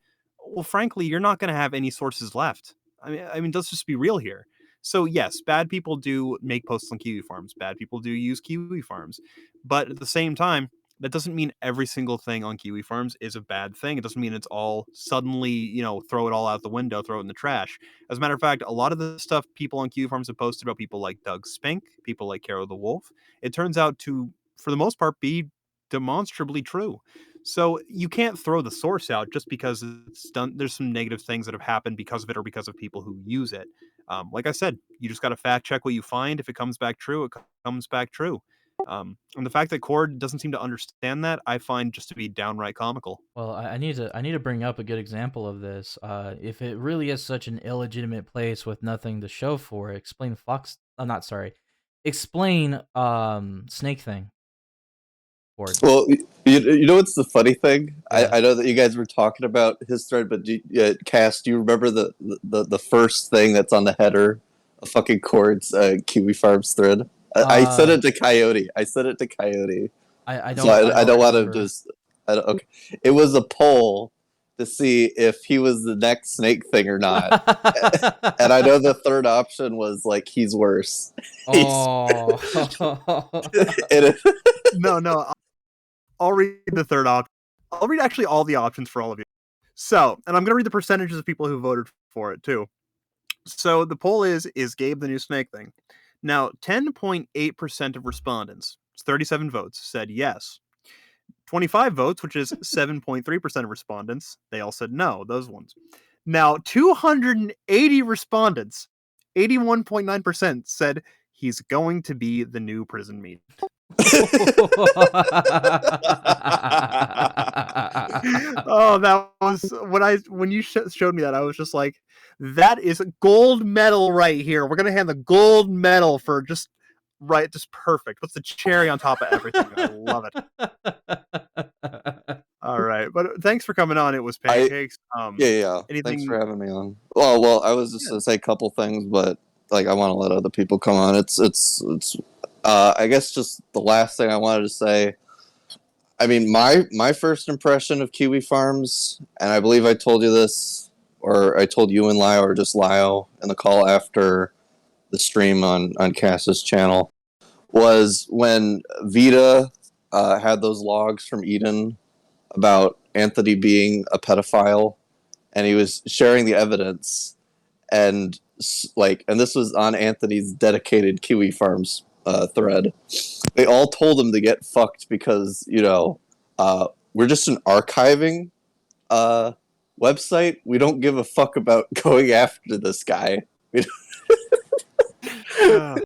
well, frankly, you're not going to have any sources left. I mean, let's just be real here. So yes, bad people do make posts on Kiwi Farms. Bad people do use Kiwi Farms, but at the same time, that doesn't mean every single thing on Kiwi Farms is a bad thing. It doesn't mean it's all suddenly, throw it all out the window, throw it in the trash. As a matter of fact, a lot of the stuff people on Kiwi Farms have posted about people like Doug Spink, people like Carol the Wolf, it turns out to, for the most part, be demonstrably true. So you can't throw the source out just because it's done. There's some negative things that have happened because of it or because of people who use it. Like I said, you just got to fact check what you find. If it comes back true, it comes back true. And the fact that Cord doesn't seem to understand that, I find just to be downright comical. Well, I need to bring up a good example of this. If it really is such an illegitimate place with nothing to show for it, explain Fox. I'm not sorry. Explain Snake Thing. Cord. Well, you know what's the funny thing? Yeah. I know that you guys were talking about his thread, but Cass, do you remember the first thing that's on the header of fucking Cord's Kiwi Farms thread? I sent it to Coyote. I don't. So I don't want to remember. just. Okay. It was a poll to see if he was the next Snake Thing or not. And I know the third option was like he's worse. Oh. No. I'll read the third option. I'll read actually all the options for all of you. So, and I'm going to read the percentages of people who voted for it too. So the poll is Gabe the new Snake Thing? Now, 10.8% of respondents, 37 votes, said yes. 25 votes, which is 7.3% of respondents, they all said no, those ones. Now, 280 respondents, 81.9% said he's going to be the new prison meat. Oh, that was when you showed me that, I was just like, that is a gold medal right here. We're gonna hand the gold medal for just perfect. What's the cherry on top of everything? I love it. All right, but thanks for coming on. It was pancakes. Yeah. Thanks for having me on. Well, I was just gonna say a couple things, but like I want to let other people come on. It's I guess just the last thing I wanted to say. I mean, my first impression of Kiwi Farms, and I believe I told you this, or I told you and Lyle, or just Lyle in the call after the stream on Cass's channel, was when Vita had those logs from Eden about Anthony being a pedophile, and he was sharing the evidence, and this was on Anthony's dedicated Kiwi Farms thread. They all told him to get fucked because we're just an archiving website. We don't give a fuck about going after this guy. Uh,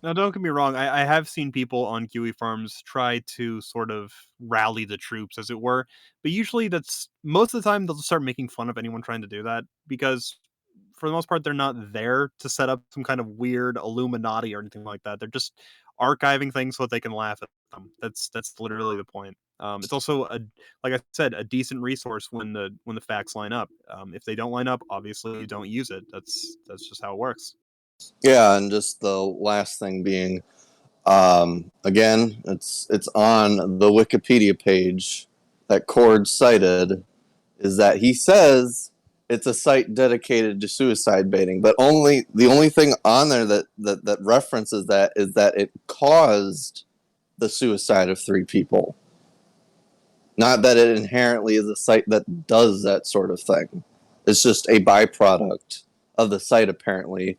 Now, don't get me wrong. I have seen people on Kiwi farms try to sort of rally the troops, as it were. But usually, that's most of the time they'll just start making fun of anyone trying to do that because, for the most part, they're not there to set up some kind of weird Illuminati or anything like that. They're just archiving things so that they can laugh at them. That's literally the point. It's also like I said, a decent resource when the facts line up. If they don't line up, obviously you don't use it. That's just how it works. Yeah, and just the last thing being, again, it's on the Wikipedia page that Cord cited, is that he says it's a site dedicated to suicide baiting, but the only thing on there that references that is that it caused the suicide of 3 people. Not that it inherently is a site that does that sort of thing. It's just a byproduct of the site, apparently.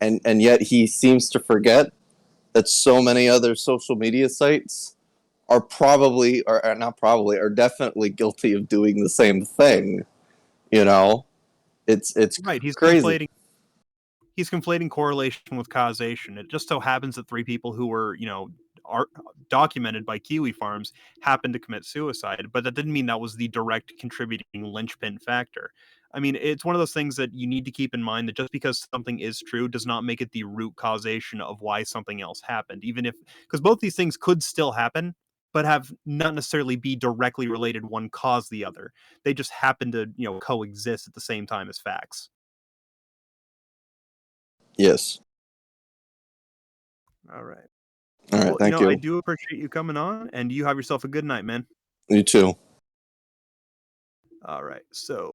And yet he seems to forget that so many other social media sites are probably, or not probably, are definitely guilty of doing the same thing. You know, it's Right. crazy. He's conflating correlation with causation. It just so happens that 3 people who were, are documented by Kiwi Farms happened to commit suicide, but that didn't mean that was the direct contributing linchpin factor. I mean, it's one of those things that you need to keep in mind that just because something is true does not make it the root causation of why something else happened. Even if, because both these things could still happen, but have not necessarily be directly related. One caused the other. They just happen to, coexist at the same time as facts. Yes. All right. All right. Well, Thank I you. do appreciate you coming on, and you have yourself a good night, man. You too. All right. So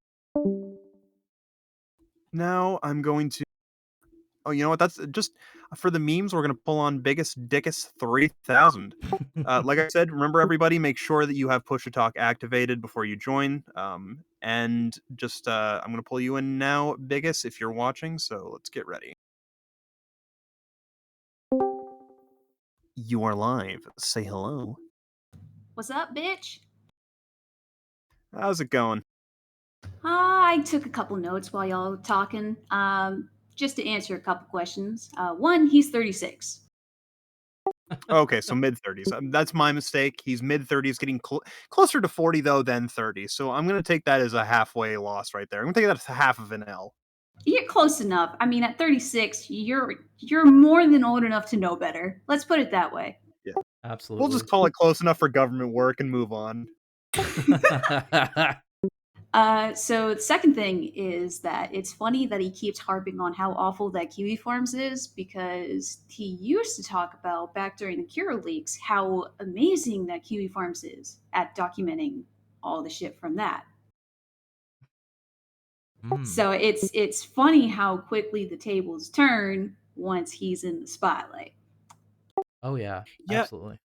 now I'm going to. Oh, you know what? That's just for the memes. We're gonna pull on biggest dickus 3000. Like I said, remember everybody, make sure that you have push to talk activated before you join. And just I'm gonna pull you in now, biggest, if you're watching. So let's get ready. You are live. Say hello. What's up, bitch? How's it going? I took a couple notes while y'all were talking. Just to answer a couple questions. One, he's 36. Okay, so mid 30s. That's my mistake. He's mid 30s, getting closer to 40 though than 30. So I'm gonna take that as a halfway loss right there. I'm gonna take that as half of an L. You're close enough. I mean, at 36, you're more than old enough to know better. Let's put it that way. Yeah, we'll Absolutely. just call it close enough for government work and move on. So the second thing is that it's funny that he keeps harping on how awful that Kiwi Farms is because he used to talk about back during the Cure leaks how amazing that Kiwi Farms is at documenting all the shit from that. So it's funny how quickly the tables turn once he's in the spotlight. Oh yeah, Yeah, absolutely.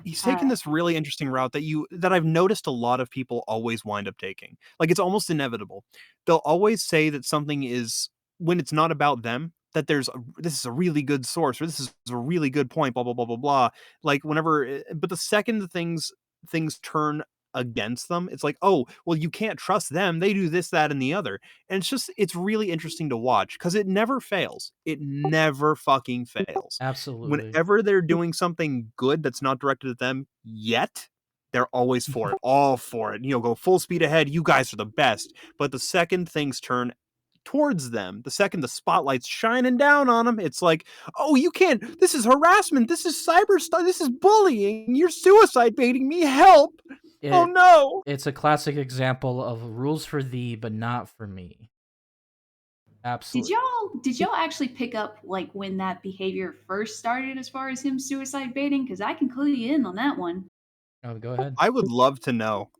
he's taken Uh, this really interesting route that I've noticed a lot of people always wind up taking. Like it's almost inevitable. They'll always say that something is when it's not about them, that this is a really good source or this is a really good point, blah blah blah blah blah. Like but the second the things turn against them, it's like, oh, well, you can't trust them. They do this, that, and the other. And it's really interesting to watch because it never fails. It never fucking fails. Absolutely. Whenever they're doing something good that's not directed at them yet, they're always for it, all for it. Go full speed ahead. You guys are the best. But the second things turn towards them, the second the spotlight's shining down on them, it's like, oh, you can't. This is harassment. This is cyber stuff. This is bullying. You're suicide baiting me. Help. Oh It no. it's a classic example of rules for thee but not for me. did Absolutely. y'all actually pick up like when that behavior first started as far as him suicide baiting? Because I can clue you in on that one. Oh, go ahead. I would love to know.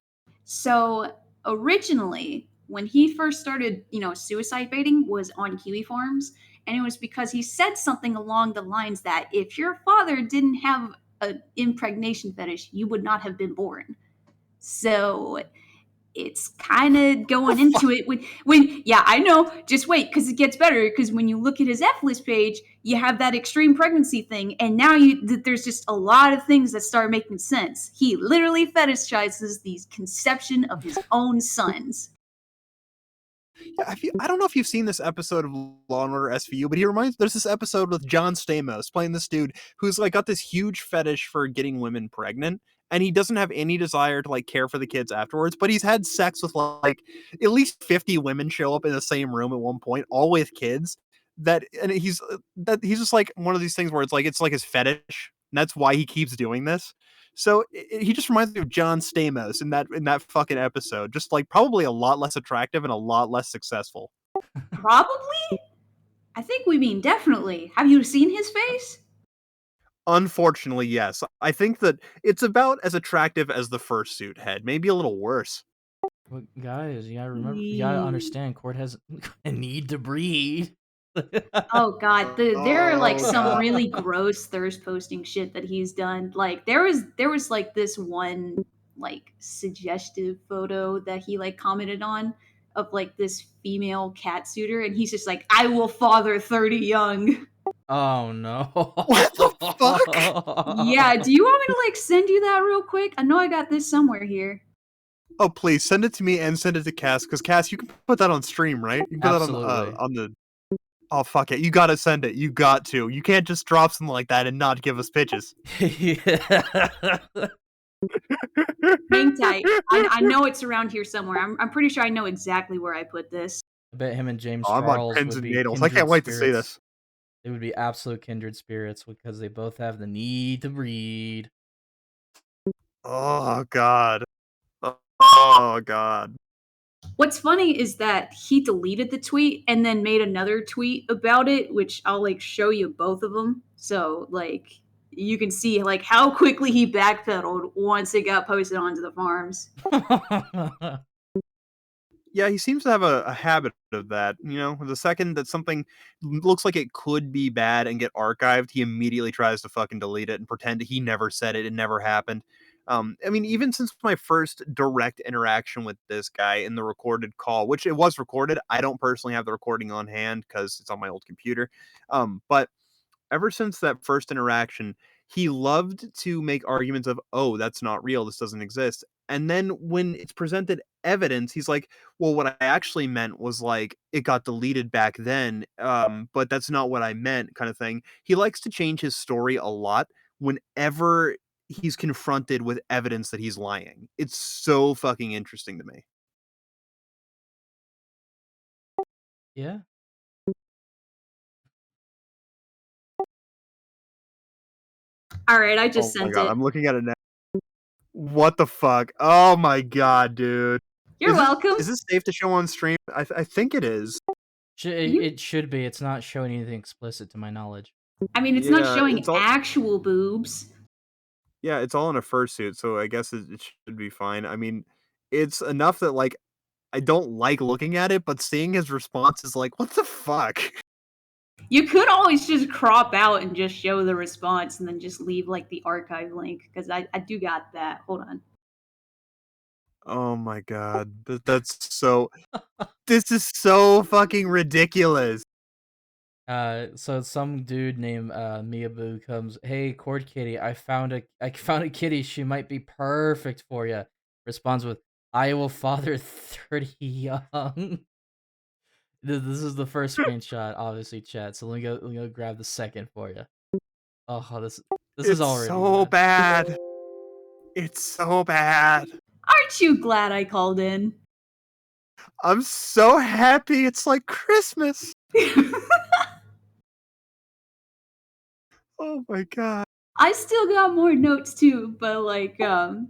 So originally, when he first started, suicide baiting was on Kiwi Farms, and it was because he said something along the lines that if your father didn't have an impregnation fetish, you would not have been born. So it's kind of going into it when yeah, I know, just wait, because it gets better, because when you look at his F-list page, you have that extreme pregnancy thing, and now there's just a lot of things that start making sense. He literally fetishizes the conception of his own sons. Yeah, I don't know if you've seen this episode of Law and Order SVU, but there's this episode with John Stamos playing this dude who's like got this huge fetish for getting women pregnant, and he doesn't have any desire to like care for the kids afterwards, but he's had sex with like at least 50 women show up in the same room at one point, all with kids. He's just like one of these things where it's like his fetish, and that's why he keeps doing this. So he just reminds me of John Stamos in that fucking episode, just like probably a lot less attractive and a lot less successful. Probably? I think we mean definitely. Have you seen his face? Unfortunately, yes. I think that it's about as attractive as the fursuit head, maybe a little worse. But guys, you gotta Yee. understand, Court has a need to breed. Oh god, there are like Oh some god. really gross thirst posting shit that he's done. Like there was like this one like suggestive photo that he like commented on of like this female cat suitor, and he's just like, I will father 30 young. Oh no. What the fuck? Yeah, do you want me to like send you that real quick? I know I got this somewhere here. Oh please send it to me and send it to Cass, because Cass, you can put that on stream, right? You can put that Absolutely. on the. Oh fuck it, you gotta send it. You got to. You can't just drop something like that and not give us pitches. Yeah. Hang tight. I know it's around here somewhere. I'm pretty sure I know exactly where I put this. I bet him and James Oh, I'm on Charles pins would and be needles. I can't kindred wait to see spirits. this. They would be absolute kindred spirits because they both have the need to breed. Oh god. Oh god. What's funny is that he deleted the tweet and then made another tweet about it, which I'll like show you both of them. So like you can see like how quickly he backpedaled once it got posted onto the farms. Yeah, he seems to have a habit of that. You know, the second that something looks like it could be bad and get archived, he immediately tries to fucking delete it and pretend he never said it, it never happened. I mean, even since my first direct interaction with this guy in the recorded call, which it was recorded, I don't personally have the recording on hand because it's on my old computer. But ever since that first interaction, he loved to make arguments of, "Oh, that's not real. This doesn't exist." And then when it's presented evidence, he's like, "Well, what I actually meant was like it got deleted back then, but that's not what I meant," kind of thing. He likes to change his story a lot whenever he's confronted with evidence that he's lying. It's so fucking interesting to me. Yeah. All right, I just Oh my sent god, it. I'm looking at it now. What the fuck? Oh my god, dude. You're welcome. Is this safe to show on stream? I think it is. You, It should be. It's not showing anything explicit to my knowledge. I mean, it's not Yeah, showing actual boobs. it's all in a fursuit, so I guess it should be fine. I mean, it's enough that like I don't like looking at it, but seeing his response is like, what the fuck? You could always just crop out and just show the response and then just leave like the archive link because I do got that. Hold on. Oh my god, that's so. This is so fucking ridiculous. So some dude named Miyabu comes, "Hey, Cord Kitty, I found a kitty. She might be perfect for you." Responds with, "I will father 30 young." This is the first screenshot, obviously, chat. So let me go grab the second for you. Oh, this is It's already so bad. It's so bad. Aren't you glad I called in? I'm so happy. It's like Christmas. Oh my god. I still got more notes too, but like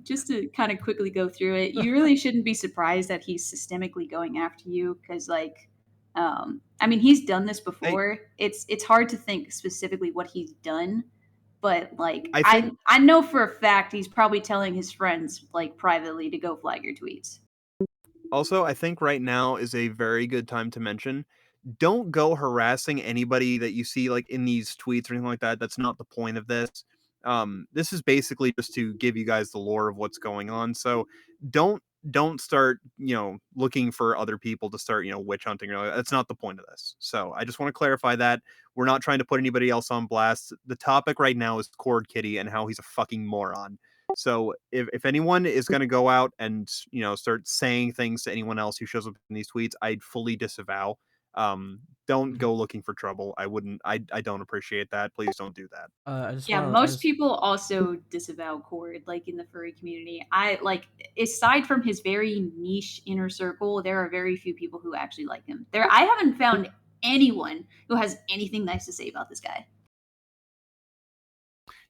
just to kind of quickly go through it, you really shouldn't be surprised that he's systemically going after you because like I mean he's done this I before. It's hard to think specifically what he's done, but like I think I know for a fact he's probably telling his friends like privately to go flag your tweets. also I think right now is a very good time to mention, don't go harassing anybody that you see like in these tweets or anything like that. That's not the point of this. This is basically just to give you guys the lore of what's going on. So don't don't start, looking for other people to start, witch hunting. That's not the point of this. So I just want to clarify that we're not trying to put anybody else on blast. The topic right now is Cord Kitty and how he's a fucking moron. So if anyone is going to go out and start saying things to anyone else who shows up in these tweets, I'd fully disavow. Don't Mhm. go looking for trouble. I wouldn't. I don't appreciate that. Please don't do that. I just Yeah, want to. I most just people also disavow Cord, like in the furry community. I like, aside from his very niche inner circle, there are very few people who actually like him. I haven't found anyone who has anything nice to say about this guy.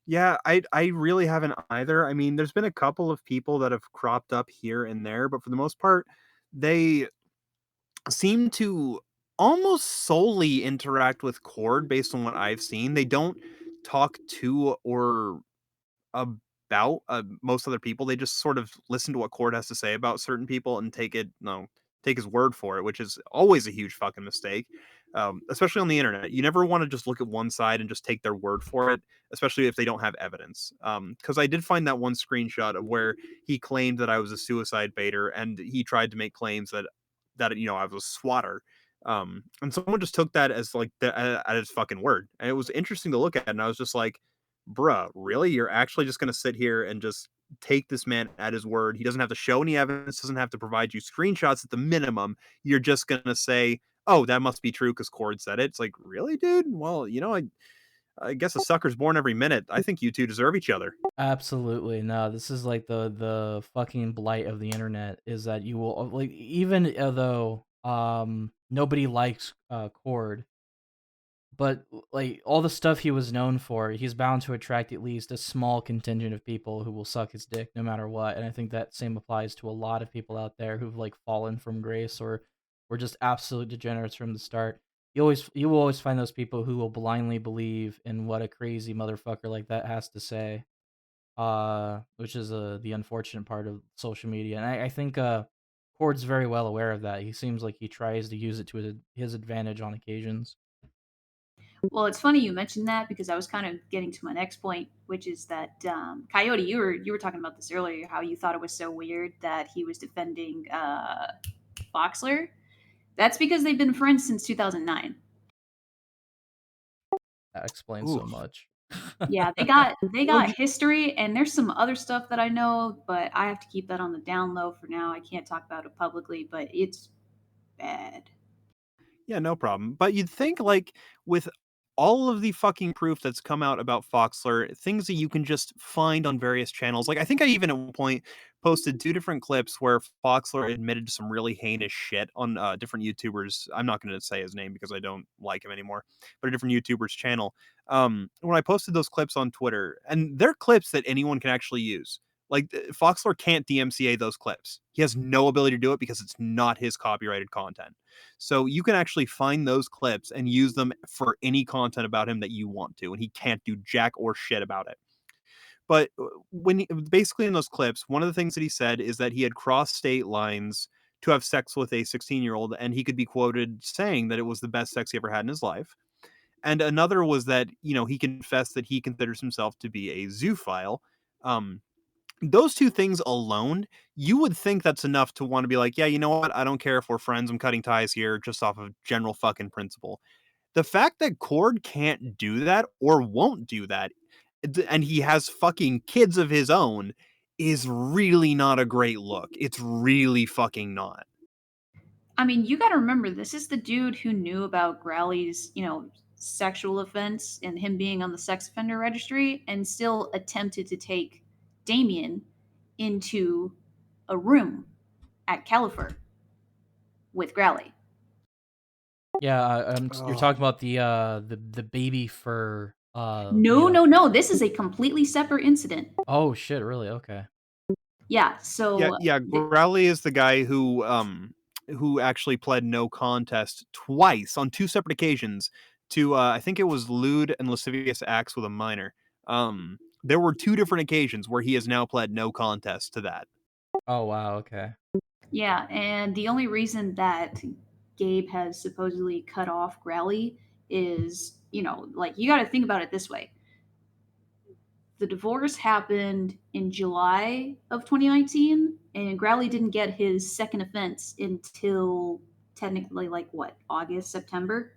Yeah, I really haven't either. I mean, there's been a couple of people that have cropped up here and there, but for the most part, they seem to almost solely interact with Cord based on what I've seen. They don't talk to or about most other people. They just sort of listen to what Cord has to say about certain people and take it, no, take his word for it, which is always a huge fucking mistake. Especially on the internet, you never want to just look at one side and just take their word for it, especially if they don't have evidence. Because I did find that one screenshot of where he claimed that I was a suicide baiter, and he tried to make claims that I was a swatter. And someone just took that as like at his fucking word, and it was interesting to look at. And I was just like, bruh, really? You're actually just going to sit here and just take this man at his word? He doesn't have to show any evidence, doesn't have to provide you screenshots at the minimum. You're just going to say, oh, that must be true because Cord said it. It's like, really, dude? Well, I guess a sucker's born every minute. I think you two deserve each other. absolutely no. This is like the fucking blight of the internet is that you will like even though nobody likes Cord, but like all the stuff he was known for, he's bound to attract at least a small contingent of people who will suck his dick no matter what. And I think that same applies to a lot of people out there who've like fallen from grace or were just absolute degenerates from the start. You will always find those people who will blindly believe in what a crazy motherfucker like that has to say. Which is the unfortunate part of social media. And I think Cord's very well aware of that. He seems like he tries to use it to his advantage on occasions. Well, it's funny you mentioned that because I was kind of getting to my next point, which is that Coyote, you were talking about this earlier, how you thought it was so weird that he was defending Foxler. That's because they've been friends since 2009. That explains so Oof. much. Yeah, they got Well, history, and there's some other stuff that I know, but I have to keep that on the down low for now. I can't talk about it publicly, but it's bad. yeah, no problem. But you'd think, like, with all of the fucking proof that's come out about Foxler, things that you can just find on various channels. Like, I think I even at one point posted two different clips where Foxler admitted to some really heinous shit on different YouTubers. I'm not going to say his name because I don't like him anymore, but a different YouTuber's channel. When I posted those clips on Twitter, and they're clips that anyone can actually use. Like, Foxler can't DMCA those clips. He has no ability to do it because it's not his copyrighted content. So you can actually find those clips and use them for any content about him that you want to, and he can't do jack or shit about it. But basically in those clips, one of the things that he said is that he had crossed state lines to have sex with a 16-year-old, and he could be quoted saying that it was the best sex he ever had in his life. And another was that he confessed that he considers himself to be a zoophile. Um, those two things alone, you would think that's enough to want to be like, yeah, you know what? I don't care if we're friends. I'm cutting ties here just off of general fucking principle. The fact that Cord can't do that or won't do that, and he has fucking kids of his own, is really not a great look. It's really fucking not. I mean, you got to remember, this is the dude who knew about Growly's, sexual offense and him being on the sex offender registry and still attempted to take Damien into a room at Califer with Growly. Yeah, you're Oh. talking about the baby fur No, meetup. no, no. This is a completely separate incident. Oh shit, really? Okay. Yeah. Yeah, So, yeah. Growly is the guy who actually pled no contest twice on two separate occasions to I think it was lewd and lascivious acts with a minor. There were two different occasions where he has now pled no contest to that. Oh wow, okay. yeah. And the only reason that Gabe has supposedly cut off Growly is, like, you got to think about it this way. The divorce happened in July of 2019, and Growly didn't get his second offense until technically, like, what, August, September?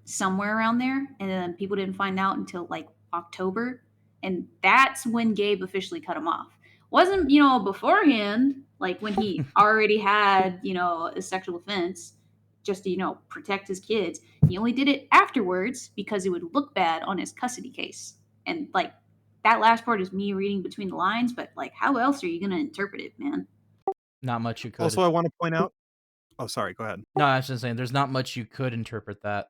Somewhere around there. And then people didn't find out until like October. And that's when Gabe officially cut him off. Wasn't, beforehand, like when he already had, a sexual offense just to, protect his kids. He only did it afterwards because it would look bad on his custody case. And like that last part is me reading between the lines, but like how else are you going to interpret it, man? Not much you could. Also, I want to point out. Oh, sorry. Go ahead. No, I was just saying, there's not much you could interpret that.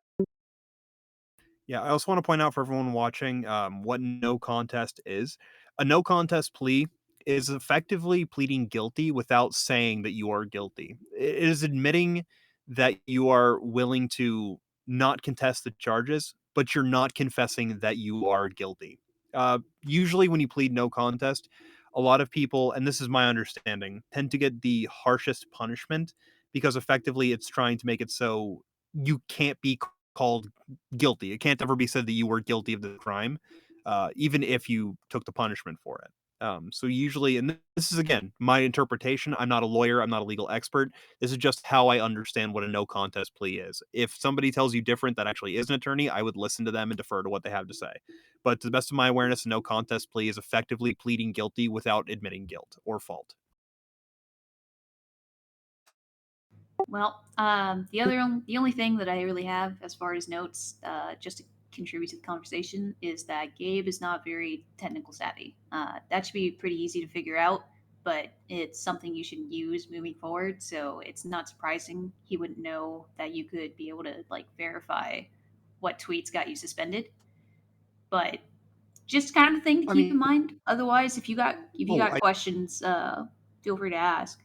Yeah, I also want to point out for everyone watching what no contest is. A no contest plea is effectively pleading guilty without saying that you are guilty. It is admitting that you are willing to not contest the charges, but you're not confessing that you are guilty. Usually, when you plead no contest, a lot of people, and this is my understanding, tend to get the harshest punishment because effectively it's trying to make it so you can't be called guilty. It can't ever be said that you were guilty of the crime, even if you took the punishment for it. So usually, and this is again my interpretation. I'm not a lawyer. I'm not a legal expert. This is just how I understand what a no contest plea is. If somebody tells you different that actually is an attorney, I would listen to them and defer to what they have to say. But to the best of my awareness, a no contest plea is effectively pleading guilty without admitting guilt or fault. Well, the only thing that I really have as far as notes, just to contribute to the conversation, is that Gabe is not very technical savvy. That should be pretty easy to figure out, but it's something you should use moving forward. So it's not surprising he wouldn't know that you could be able to like verify what tweets got you suspended. But just kind of a thing to I keep in mean, mind. Otherwise, if you oh, got questions, feel free to ask.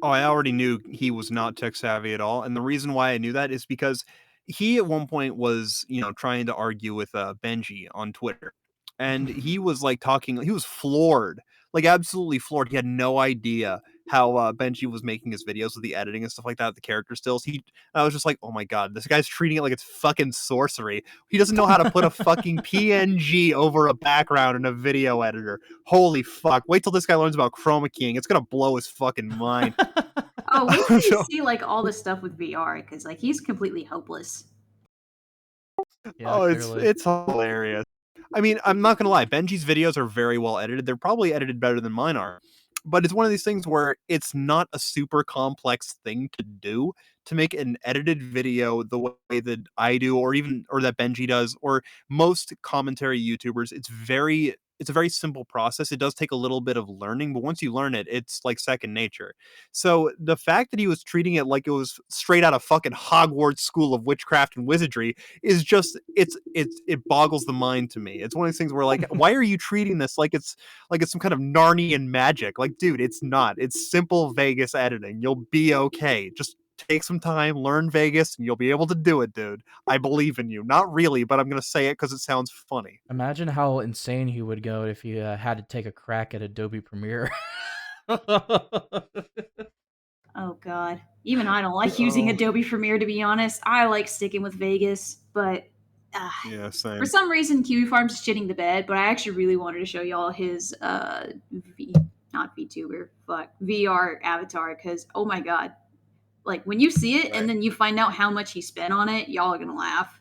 I already knew he was not tech savvy at all, and the reason why I knew that is because he at one point was, trying to argue with Benji on Twitter, and he was like talking. He was floored, like absolutely floored. He had no idea how Benji was making his videos with the editing and stuff like that, the character stills. I was just like, oh my god, this guy's treating it like it's fucking sorcery. He doesn't know how to put a fucking PNG over a background in a video editor. Holy fuck! Wait till this guy learns about chroma keying. It's gonna blow his fucking mind. Oh, wait till you So, see like all this stuff with VR, because like he's completely hopeless. Yeah, oh, it's clearly. it's hilarious. I mean, I'm not gonna lie. Benji's videos are very well edited. They're probably edited better than mine are. But it's one of these things where it's not a super complex thing to do to make an edited video the way that I do, or that Benji does, or most commentary YouTubers. It's a very simple process. It does take a little bit of learning, but once you learn it, it's like second nature. So the fact that he was treating it like it was straight out of fucking Hogwarts School of Witchcraft and Wizardry is just it boggles the mind to me. It's one of these things where like, why are you treating this like it's some kind of Narnian magic? Like, dude, it's not. It's simple Vegas editing. You'll be okay. Just take some time, learn Vegas, and you'll be able to do it, dude. I believe in you. Not really, but I'm gonna say it because it sounds funny. Imagine how insane he would go if he had to take a crack at Adobe Premiere. Oh god. Even I don't like using Oh, Adobe Premiere, to be honest. I like sticking with Vegas, but uh, yeah, for same. some reason Kiwi Farms is shitting the bed, but I actually really wanted to show y'all his not VTuber, fuck, VR avatar, because oh my god. Like when you see it All and right. then you find out how much he spent on it, y'all are gonna laugh.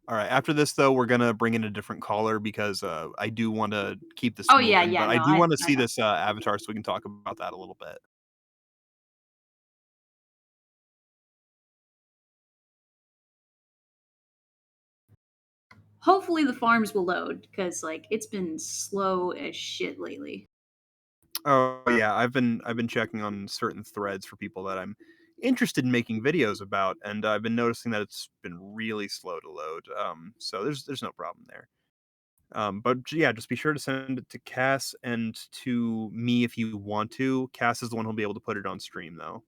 All right. After this, though, we're gonna bring in a different caller because I do want to keep this Oh yeah, moving, yeah, but I no, do want to I see know. this avatar so we can talk about that a little bit. Hopefully the farms will load, because like it's been slow as shit lately. Oh yeah, I've been checking on certain threads for people that I'm interested in making videos about, and I've been noticing that it's been really slow to load. So there's no problem there. Yeah, just be sure to send it to Cass and to me if you want to. Cass is the one who'll be able to put it on stream though,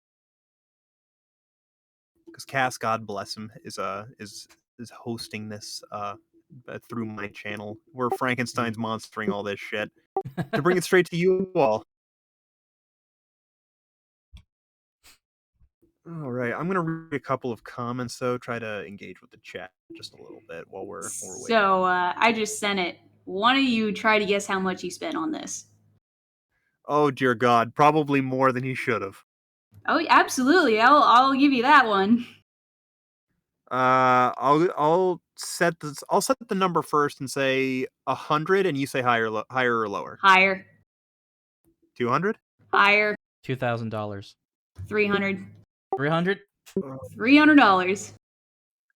because Cass, God bless him, is hosting this through my channel where Frankenstein's monstering all this shit to bring it straight to you all. All right, I'm gonna read a couple of comments though. Try to engage with the chat just a little bit while we're waiting. So I just sent it. One of you try to guess how much he spent on this. Oh dear God, probably more than he should have. Oh, absolutely. I'll give you that one. I'll set the number first and say 100, and you say higher or lower. Higher. 200. Higher. $2,000. 300. 300. $300.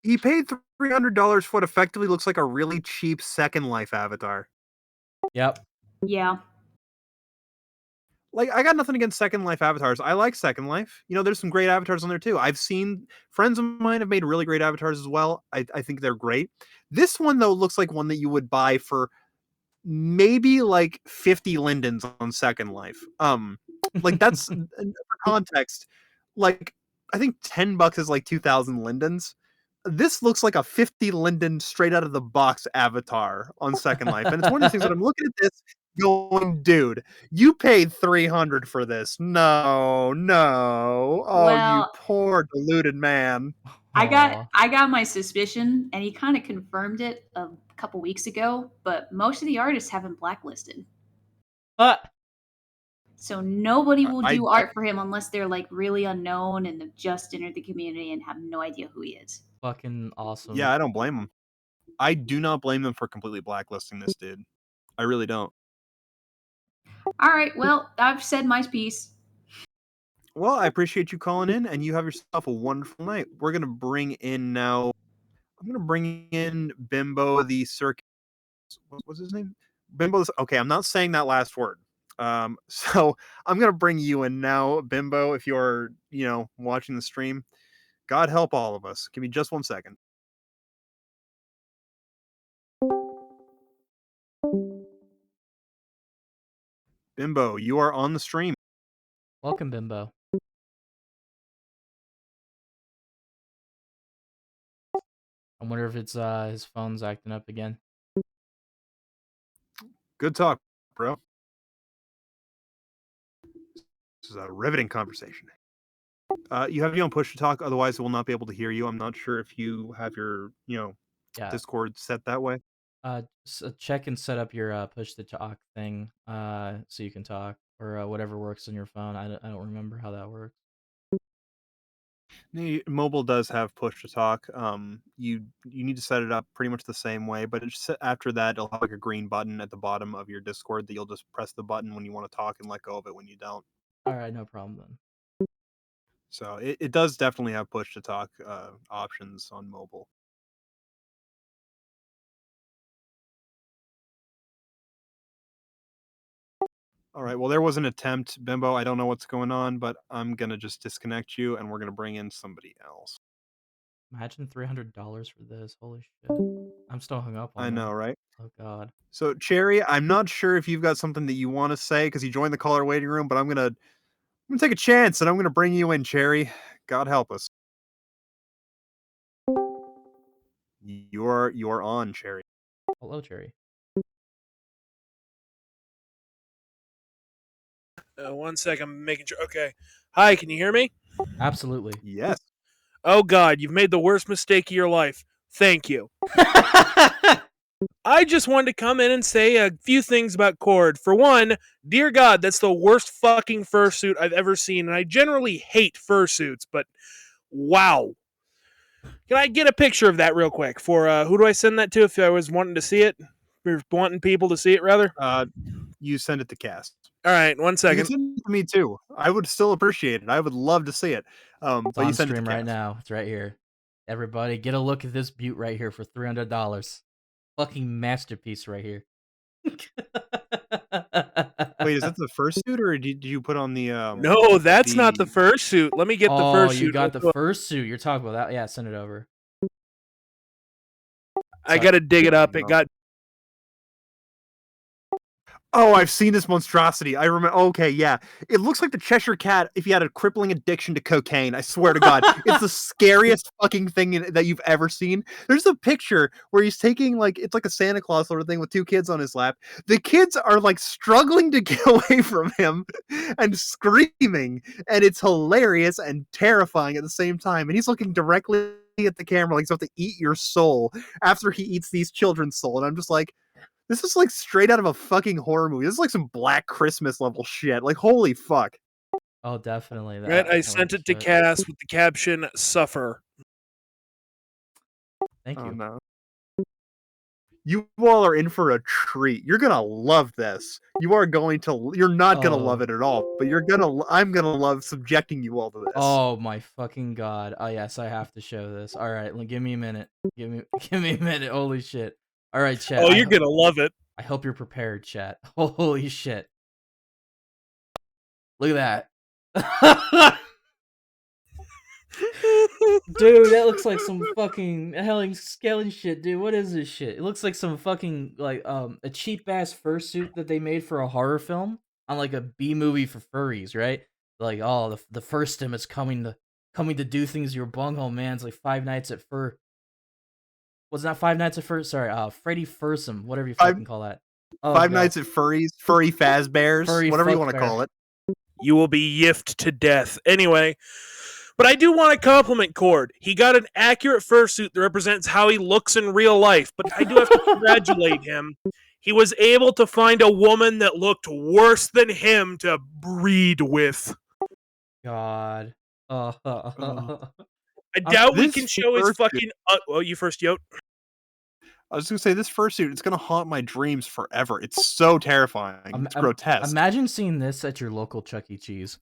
He paid $300 for what effectively looks like a really cheap Second Life avatar. Yep. Yeah. Like, I got nothing against Second Life avatars. I like Second Life. There's some great avatars on there too. I've seen friends of mine have made really great avatars as well. I think they're great. This one though looks like one that you would buy for maybe like 50 lindens on Second Life. Like that's for context, like I think $10 is like 2,000 lindens. This looks like a 50 linden straight out of the box avatar on Second Life. And it's one of these things that I'm looking at this going, dude, you paid 300 for this. No, no. Oh, you Well, poor deluded man. Aw. I got my suspicion, and he kind of confirmed it a couple weeks ago. But most of the artists have him blacklisted, But so nobody I, will I do art for him unless they're like really unknown and have just entered the community and have no idea who he is. fucking awesome. yeah, I don't blame him. I do not blame them for completely blacklisting this dude. I really don't. All right, well, I've said my piece. Well, I appreciate you calling in, and you have yourself a wonderful night. We're gonna bring in now. I'm gonna bring in Bimbo the circus. What's his name? Bimbo. Okay, I'm not saying that last word. So I'm gonna bring you in now, Bimbo. If you're, watching the stream, God help all of us. Give me just 1 second. Bimbo, you are on the stream. Welcome, Bimbo. I wonder if it's his phone's acting up again. Good talk, bro. This is a riveting conversation. You have your own push to talk, otherwise, we'll not be able to hear you. I'm not sure if you have your, Yeah. Discord set that way. Check and set up your push to talk thing so you can talk or whatever works on your phone. I don't remember how that works. Mobile does have push to talk. You need to set it up pretty much the same way, but after that, it'll have like a green button at the bottom of your Discord that you'll just press the button when you want to talk and let go of it when you don't. All right, no problem then. So it does definitely have push to talk options on mobile. All right. Well, there was an attempt, Bimbo. I don't know what's going on, but I'm gonna just disconnect you, and we're gonna bring in somebody else. Imagine $300 for this. Holy shit. I'm still hung up on I know, that. right? Oh god. So, Cherry, I'm not sure if you've got something that you want to say because you joined the caller waiting room, but I'm gonna take a chance and I'm gonna bring you in, Cherry. God help us. You're on, Cherry. Hello, Cherry. 1 second, I'm making sure. Okay. Hi, can you hear me? Absolutely. Yes. Oh God, you've made the worst mistake of your life. Thank you. I just wanted to come in and say a few things about Cord. For one, dear God, that's the worst fucking fursuit I've ever seen, and I generally hate fursuits, but wow. Can I get a picture of that real quick? For who do I send that to if I was wanting to see it? Or wanting people to see it, rather? You send it to Cast. All right, 1 You can second. send it to me too. I would still appreciate it. I would love to see it. It's But you on send it to stream right Cast. now. It's right here. Everybody, get a look at this butte right here for $300. Fucking masterpiece right here. Wait, is that the first suit, or did you put on the? No, that's not the fursuit. Let me get the Oh, fursuit. you got the fursuit. You're talking about that? Yeah, send it over. I gotta dig it up. It got. Oh, I've seen this monstrosity. I remember. Okay, yeah. It looks like the Cheshire Cat if you had a crippling addiction to cocaine. I swear to God. It's the scariest fucking thing that you've ever seen. There's a picture where he's taking, like, it's like a Santa Claus sort of thing with two kids on his lap. The kids are, like, struggling to get away from him and screaming. And it's hilarious and terrifying at the same time. And he's looking directly at the camera like he's about to eat your soul after he eats these children's soul. And I'm just like, this is like straight out of a fucking horror movie. This is like some Black Christmas level shit. Like, holy fuck. Oh, definitely. Right, I sent it to Cass with the caption "Suffer." Thank Oh you. no. You all are in for a treat. You're gonna love this. You're not gonna love Oh. it at all, but I'm gonna love subjecting you all to this. Oh my fucking god. Oh yes, I have to show this. All right, give me a minute. Give me a minute. Holy shit. All right, chat. Oh, you're gonna love it. I hope you're prepared, chat. Holy shit. Look at that. Dude, that looks like some fucking Helen Skelly shit, dude. What is this shit? It looks like some fucking like a cheap ass fursuit that they made for a horror film on like a B movie for furries, right? Like, oh, the furstum is coming to do things to your bunghole, man. It's like Five Nights at Fur. Was not Five Nights at Fur? Sorry, Freddy Fursum, whatever you Five fucking call that. Oh Five god, Nights at Furry Fazbears, furry whatever you fuck want to bear. call it. You will be yiffed to death. Anyway, but I do want to compliment Cord. He got an accurate fursuit that represents how he looks in real life, but I do have to congratulate him. He was able to find a woman that looked worse than him to breed with. God. I doubt we This can show his fursuit- fucking. Well, you first, Yote. I was gonna say this fursuit. It's gonna haunt my dreams forever. It's so terrifying. It's grotesque. Imagine seeing this at your local Chuck E. Cheese.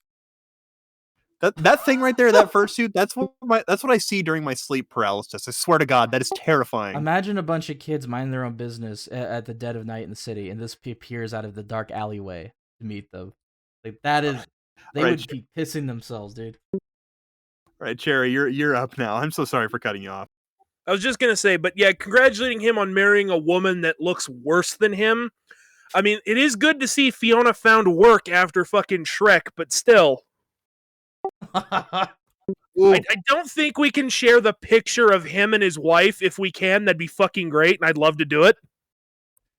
That thing right there, that fursuit. That's what I see during my sleep paralysis. I swear to God, that is terrifying. Imagine a bunch of kids minding their own business at the dead of night in the city, and this appears out of the dark alleyway to meet them. Like that is, they Right, would be pissing themselves, dude. All right, Cherry, you're up now. I'm so sorry for cutting you off. I was just gonna say, but yeah, congratulating him on marrying a woman that looks worse than him. I mean, it is good to see Fiona found work after fucking Shrek, but still. I don't think we can share the picture of him and his wife. If we can, that'd be fucking great, and I'd love to do it.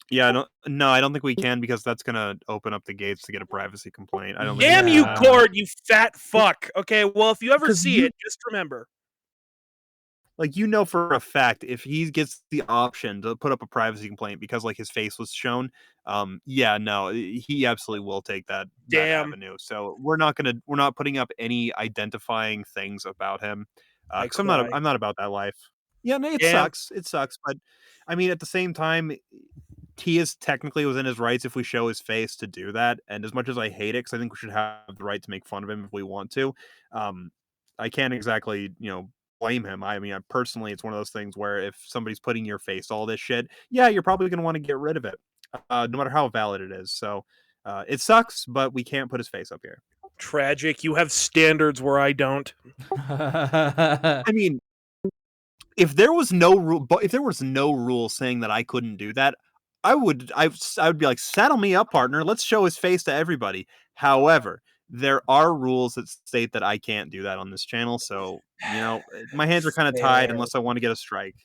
Yeah, no, I don't think we can because that's gonna open up the gates to get a privacy complaint. I don't. think Damn we you, can. Cord, you fat fuck. Okay, well, if you ever 'Cause see it, just remember. Like, you know for a fact, if he gets the option to put up a privacy complaint because like his face was shown, yeah, no, he absolutely will take that Damn. avenue. So we're not putting up any identifying things about him I because cry. I'm not about that life. Yeah, no, it Damn. sucks, but I mean, at the same time, he is technically within his rights if we show his face to do that. And as much as I hate it, because I think we should have the right to make fun of him if we want to, I can't exactly, blame him. I mean, personally, it's one of those things where if somebody's putting your face all this shit, yeah, you're probably going to want to get rid of it, no matter how valid it is. So it sucks, but we can't put his face up here. Tragic. You have standards where I don't. I mean, if there was no rule saying that I couldn't do that, I would be like, saddle me up, partner. Let's show his face to everybody. However, there are rules that state that I can't do that on this channel. So, my hands are kind of tied Fair. unless I want to get a strike.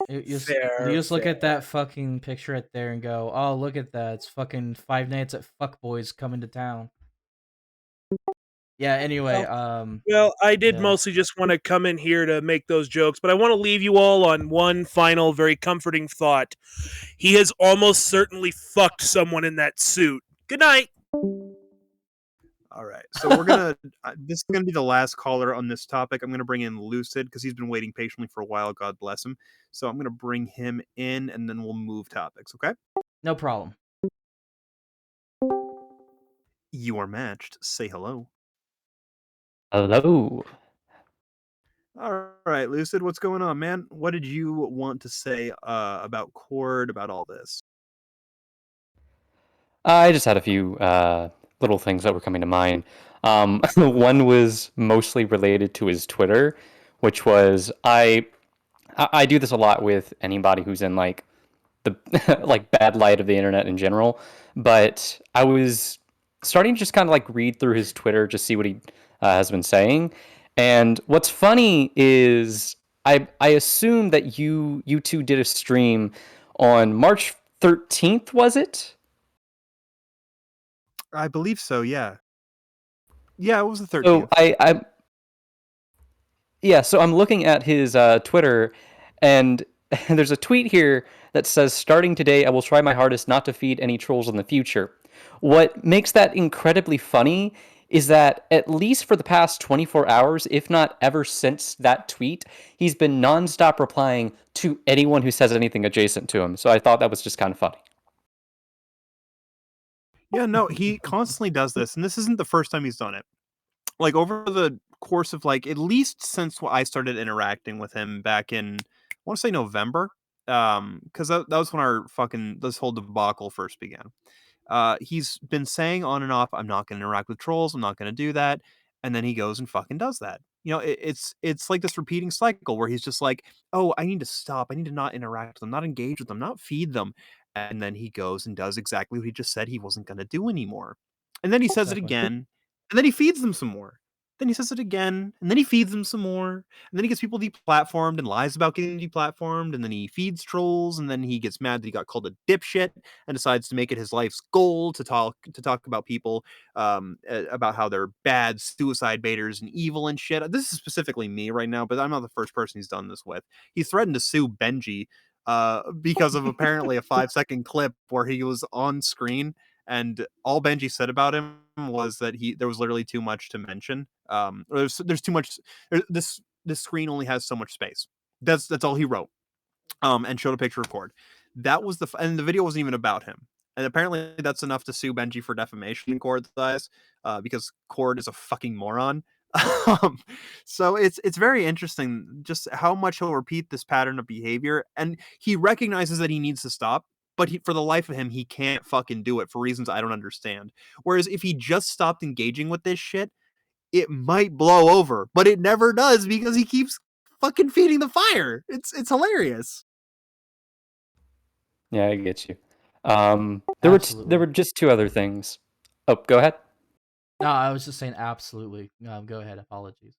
You Fair, just look at fair. that fucking picture right there and go, "Oh, look at that! It's fucking Five Nights at Fuckboys coming to town." Yeah. Anyway, Well, I did Yeah. mostly just want to come in here to make those jokes, but I want to leave you all on one final, very comforting thought. He has almost certainly fucked someone in that suit. Good night. All right. So we're gonna. This is gonna be the last caller on this topic. I'm gonna bring in Lucid because he's been waiting patiently for a while. God bless him. So I'm gonna bring him in, and then we'll move topics. Okay. no problem. You are matched. Say hello. Hello. All right, Lucid. What's going on, man? What did you want to say about Cord, about all this? I just had a few little things that were coming to mind. One was mostly related to his Twitter, which was I do this a lot with anybody who's in like the like bad light of the internet in general. But I was starting to just kind of like read through his Twitter, just see what he has been saying. And what's funny is I assume that you two did a stream on March 13th, was it? I believe so. Yeah. Yeah, it was the 13th. So so I'm looking at his Twitter, and there's a tweet here that says, "Starting today, I will try my hardest not to feed any trolls in the future." What makes that incredibly funny is that at least for the past 24 hours, if not ever since that tweet, he's been nonstop replying to anyone who says anything adjacent to him. So I thought that was just kind of funny. Yeah, no, he constantly does this, and this isn't the first time he's done it. Like over the course of like at least since I started interacting with him back in I want to say November, because that was when our fucking this whole debacle first began. He's been saying on and off, "I'm not going to interact with trolls. I'm not going to do that," and then he goes and fucking does that. You know, it's like this repeating cycle where he's just like, "Oh, I need to stop. I need to not interact with them, not engage with them, not feed them," and then he goes and does exactly what he just said he wasn't going to do anymore. And then he says it Exactly. again, and then he feeds them some more. Then he says it again, and then he feeds them some more, and then he gets people deplatformed and lies about getting deplatformed, and then he feeds trolls, and then he gets mad that he got called a dipshit, and decides to make it his life's goal to talk about people about how they're bad suicide baiters and evil and shit. This is specifically me right now, but I'm not the first person he's done this with. He threatened to sue Benji because of apparently a 5-second clip where he was on screen and all Benji said about him was that there was literally too much to mention. Or there's too much. This screen only has so much space. That's all he wrote. And showed a picture of Cord. That was and the video wasn't even about him. And apparently that's enough to sue Benji for defamation in Cord's eyes, because Cord is a fucking moron. um, so it's very interesting just how much he'll repeat this pattern of behavior, and he recognizes that he needs to stop. But for the life of him, he can't fucking do it for reasons I don't understand. Whereas if he just stopped engaging with this shit, it might blow over, but it never does because he keeps fucking feeding the fire. It's hilarious. Yeah, I get you. There Absolutely. were just two other things. Oh, go ahead. No, I was just saying absolutely. Go ahead. Apologies.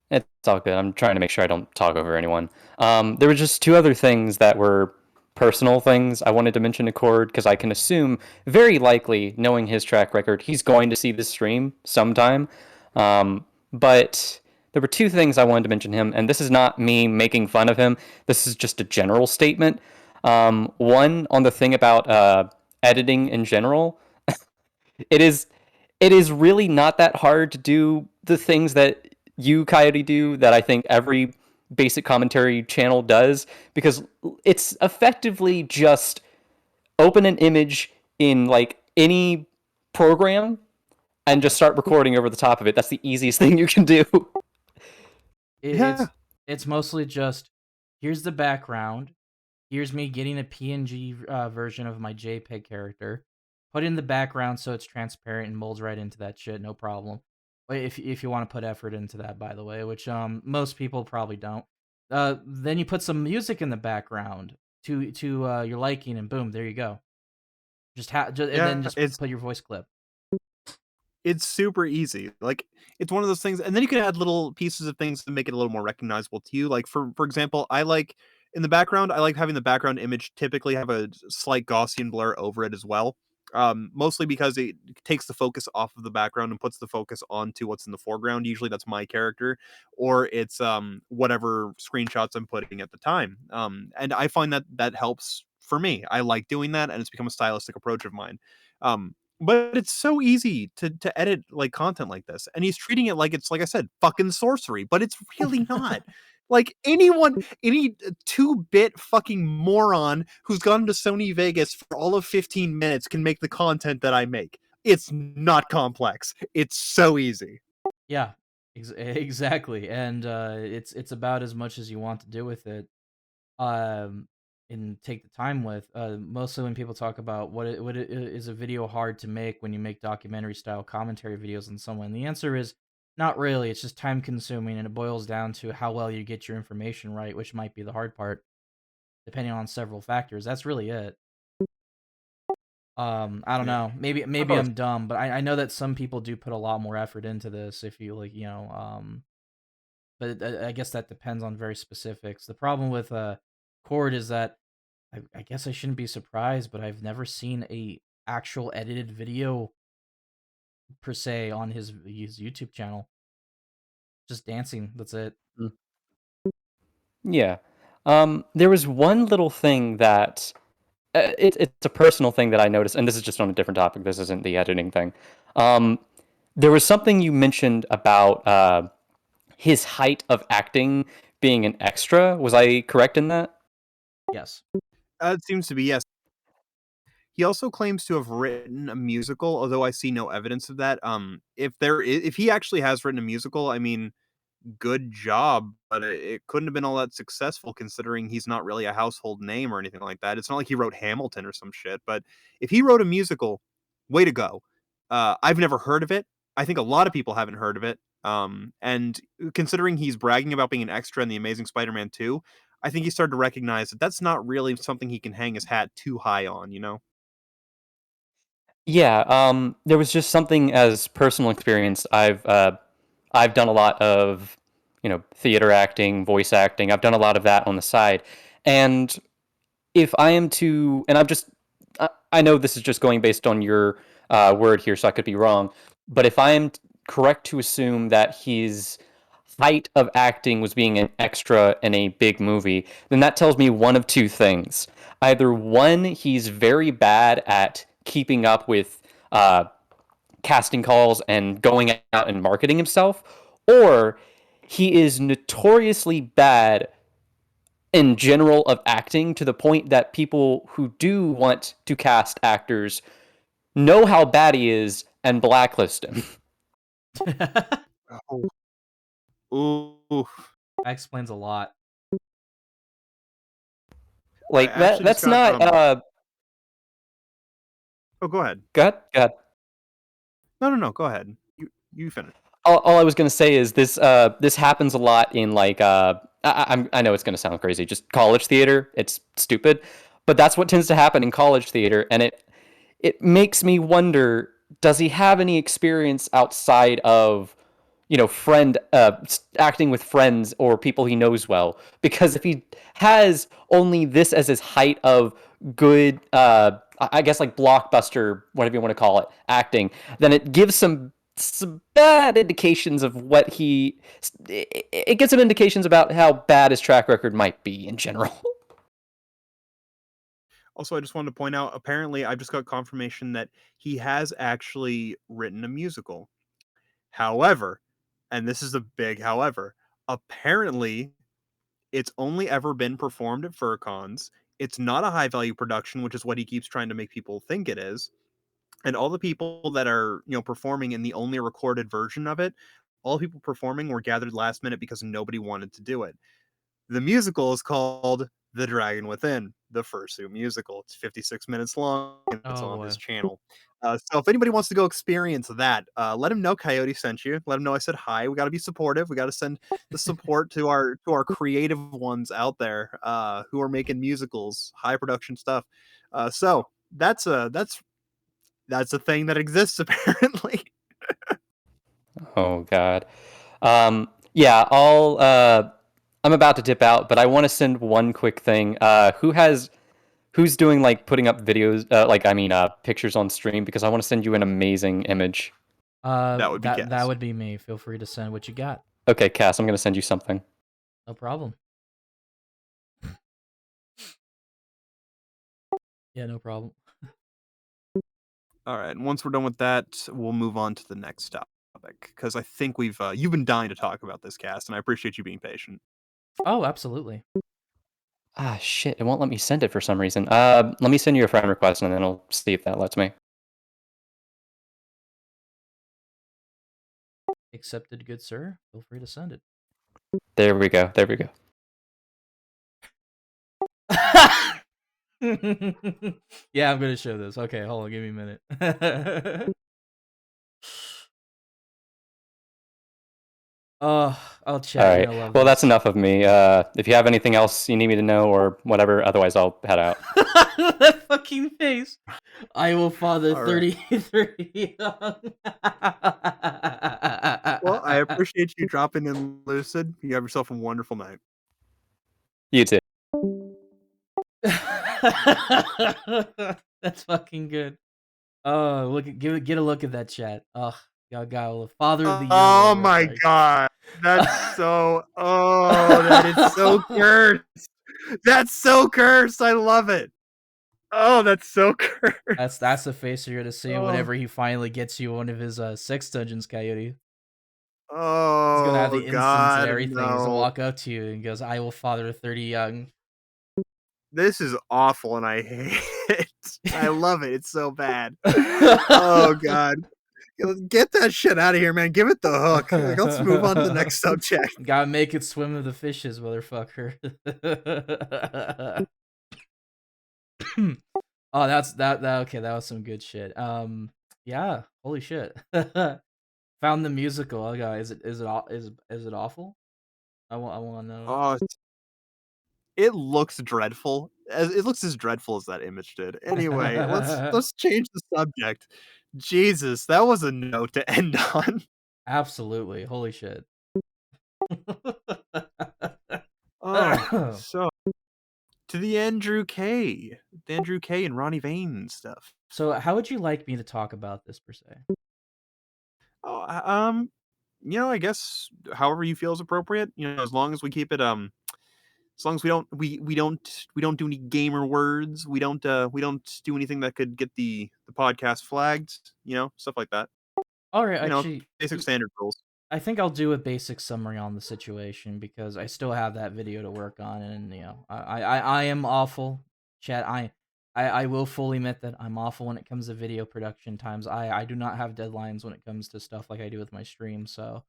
It's all good. I'm trying to make sure I don't talk over anyone. There were just two other things that were personal things I wanted to mention to Cord because I can assume, very likely, knowing his track record, he's going to see this stream sometime. But there were two things I wanted to mention him, and this is not me making fun of him. This is just a general statement. One on the thing about editing in general. It is it is really not that hard to do the things that you, Coyote, do that I think every basic commentary channel does, because it's effectively just open an image in like any program and just start recording over the top of it. That's the easiest thing you can do. It, Yeah. it's mostly just here's the background. Here's me getting a PNG version of my JPEG character. Put in the background so it's transparent and molds right into that shit. No problem. If you want to put effort into that, by the way, which most people probably don't. Then you put some music in the background to your liking, and boom, there you go. And then Yeah, just put your voice clip. it's super easy. Like it's one of those things, and then you can add little pieces of things to make it a little more recognizable to you. Like for example, I like in the background, I like having the background image typically have a slight Gaussian blur over it as well. Mostly because it takes the focus off of the background and puts the focus onto what's in the foreground. Usually that's my character, or it's whatever screenshots I'm putting at the time. And I find that that helps for me. I like doing that, and it's become a stylistic approach of mine. But it's so easy to edit like content like this, and he's treating it like it's, like I said, fucking sorcery, but it's really not. Like any 2-bit fucking moron who's gone to Sony Vegas for all of 15 minutes can make the content that I make. It's not complex. It's so easy. Yeah, exactly. And it's about as much as you want to do with it. um and take the time with, mostly when people talk about is a video hard to make when you make documentary style commentary videos on someone, the answer is not really. It's just time consuming, and it boils down to how well you get your information right, which might be the hard part depending on several factors. That's really it. I don't Yeah. know, maybe I'm dumb, but I know that some people do put a lot more effort into this, if you like, but I guess that depends on very specifics. The problem with Cord is that I guess I shouldn't be surprised, but I've never seen a actual edited video per se on his YouTube channel. Just dancing. That's it. Mm. Yeah. There was one little thing that it's a personal thing that I noticed, and this is just on a different topic. This isn't the editing thing. There was something you mentioned about his height of acting being an extra. Was I correct in that? Yes. It seems to be, yes. He also claims to have written a musical, although I see no evidence of that. If he actually has written a musical, I mean, good job, but it couldn't have been all that successful considering he's not really a household name or anything like that. It's not like he wrote Hamilton or some shit, but if he wrote a musical, way to go. I've never heard of it. I think a lot of people haven't heard of it. And considering he's bragging about being an extra in The Amazing Spider-Man 2, I think he started to recognize that that's not really something he can hang his hat too high on, you know? Yeah, there was just something as personal experience. I've done a lot of, theater acting, voice acting. I've done a lot of that on the side, and if I am to, and I know this is just going based on your word here, so I could be wrong, but if I am correct to assume that his height of acting was being an extra in a big movie, then that tells me one of two things. Either one, he's very bad at keeping up with casting calls and going out and marketing himself, or he is notoriously bad in general of acting to the point that people who do want to cast actors know how bad he is and blacklist him. That Oh. Oof. explains a lot. I Like actually just that's got not Oh, go ahead. go ahead. No. Go ahead. You finish. All I was gonna say is this happens a lot in like I know it's gonna sound crazy, just college theater. It's stupid, but that's what tends to happen in college theater, and it makes me wonder: does he have any experience outside of friend acting with friends or people he knows well? Because if he has only this as his height of good, I guess like blockbuster, whatever you want to call it, acting, then it gives some bad indications of what it gives some indications about how bad his track record might be in general. Also, I just wanted to point out, apparently, I just got confirmation that he has actually written a musical. However, and this is a big however, apparently it's only ever been performed at FurCons. It's not a high value production, which is what he keeps trying to make people think it is. And all the people that are, performing in the only recorded version of it, all the people performing were gathered last minute because nobody wanted to do it. The musical is called The Dragon Within, the Fursuit musical. It's 56 minutes long and it's Oh on his boy. channel. So if anybody wants to go experience that, let him know Coyote sent you. Let him know I said hi. We got to be supportive. We got to send the support to our creative ones out there who are making musicals, high production stuff. So that's a thing that exists apparently. Oh God. Yeah, I'm about to dip out, but I want to send one quick thing. Who's doing like putting up videos, pictures on stream? Because I want to send you an amazing image. That would be That Cass. would be me. Feel free to send what you got. Okay, Cass, I'm gonna send you something. No problem. Yeah, no problem. All right, and once we're done with that, we'll move on to the next topic because I think you've been dying to talk about this cast, and I appreciate you being patient. Oh, absolutely. Ah, shit! It won't let me send it for some reason. Let me send you a friend request, and then I'll see if that lets me. Accepted, good sir. Feel free to send it. There we go. There we go. Yeah, I'm gonna show this. Okay, hold on, give me a minute. Oh, All chat, you're right. gonna love Well, that's this. enough of me. If you have anything else you need me to know or whatever, otherwise I'll head out. That fucking face. I will father All right. 33 young. Well, I appreciate you dropping in, Lucid. You have yourself a wonderful night. You too. That's fucking good. Oh, get a look at that chat. Oh, God, Father of the Year Oh award. my Like, god, that's so. Oh, that is so cursed. That's so cursed. I love it. Oh, that's so cursed. That's the face you're gonna see Oh. whenever he finally gets you one of his sex dungeons, Coyote. He's gonna have Oh the instance and God, everything. He's gonna no. walk up to you and goes, "I will father 30 young." This is awful, and I hate it. I love it. It's so bad. Oh God, get that shit out of here, man. Give it the hook. Like, let's move on to the next subject. Gotta make it swim with the fishes, motherfucker. Oh, that okay, that was some good shit. Yeah, holy shit. Found the musical. Oh god, is it awful? I want to know. Oh, it looks dreadful. It looks as dreadful as that image did. Anyway, let's change the subject. Jesus, that was a note to end on. Absolutely. Holy shit. Oh, so to the Andrew K and Ronnie Vane stuff. So, how would you like me to talk about this per se? Oh, I guess however you feel is appropriate. As long as we keep it as long as we don't do any gamer words, we don't do anything that could get the podcast flagged, stuff like that. All right, You know, actually, basic standard rules. I think I'll do a basic summary on the situation because I still have that video to work on, and I am awful, chat. I will fully admit that I'm awful when it comes to video production times. I do not have deadlines when it comes to stuff like I do with my stream, so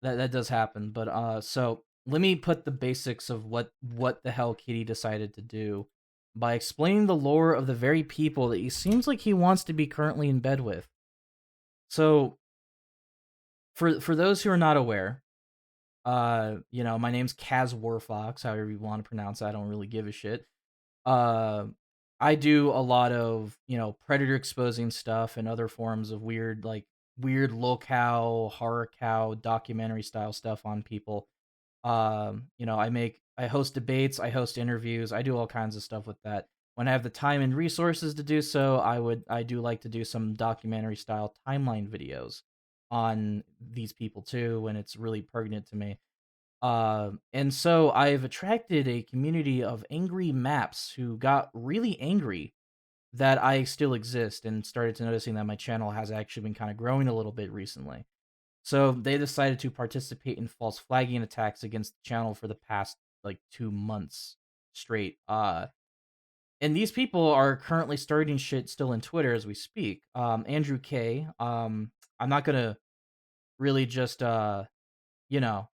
that does happen. But so let me put the basics of what the hell Kitty decided to do by explaining the lore of the very people that he seems like he wants to be currently in bed with. So for those who are not aware, my name's Kaz Warfox, however you want to pronounce it, I don't really give a shit. Uh, I do a lot of, predator exposing stuff and other forms of weird lolcow, horror cow, documentary style stuff on people. I host debates, I host interviews, I do all kinds of stuff with that. When I have the time and resources to do so, I do like to do some documentary style timeline videos on these people too when it's really pertinent to me. And so I've attracted a community of angry maps who got really angry that I still exist and started to noticing that my channel has actually been kind of growing a little bit recently. So they decided to participate in false flagging attacks against the channel for the past like 2 months straight. And these people are currently starting shit still in Twitter as we speak. Andrew K. I'm not gonna really just you know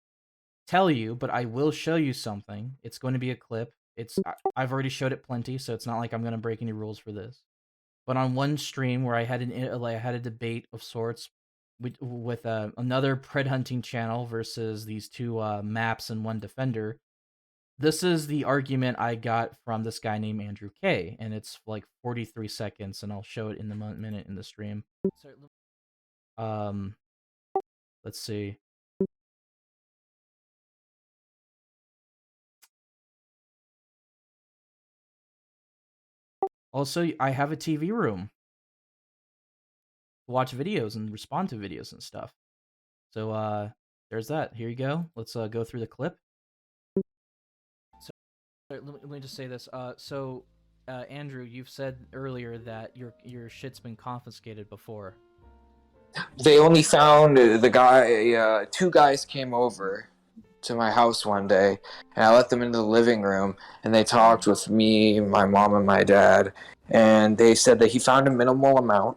tell you, but I will show you something. It's going to be a clip. I've already showed it plenty, so it's not like I'm going to break any rules for this. But on one stream where I had I had a debate of sorts with another pred hunting channel versus these two maps and one defender. This is the argument I got from this guy named Andrew K, and it's like 43 seconds, and I'll show it in the minute in the stream. Um, let's see. Also, I have a TV room to watch videos and respond to videos and stuff. So there's that. Here you go. Let's go through the clip. So let me just say this. Andrew, you've said earlier that your shit's been confiscated before. They only found the guy. Two guys came over to my house one day, and I let them into the living room, and they talked with me, my mom, and my dad, and they said that he found a minimal amount.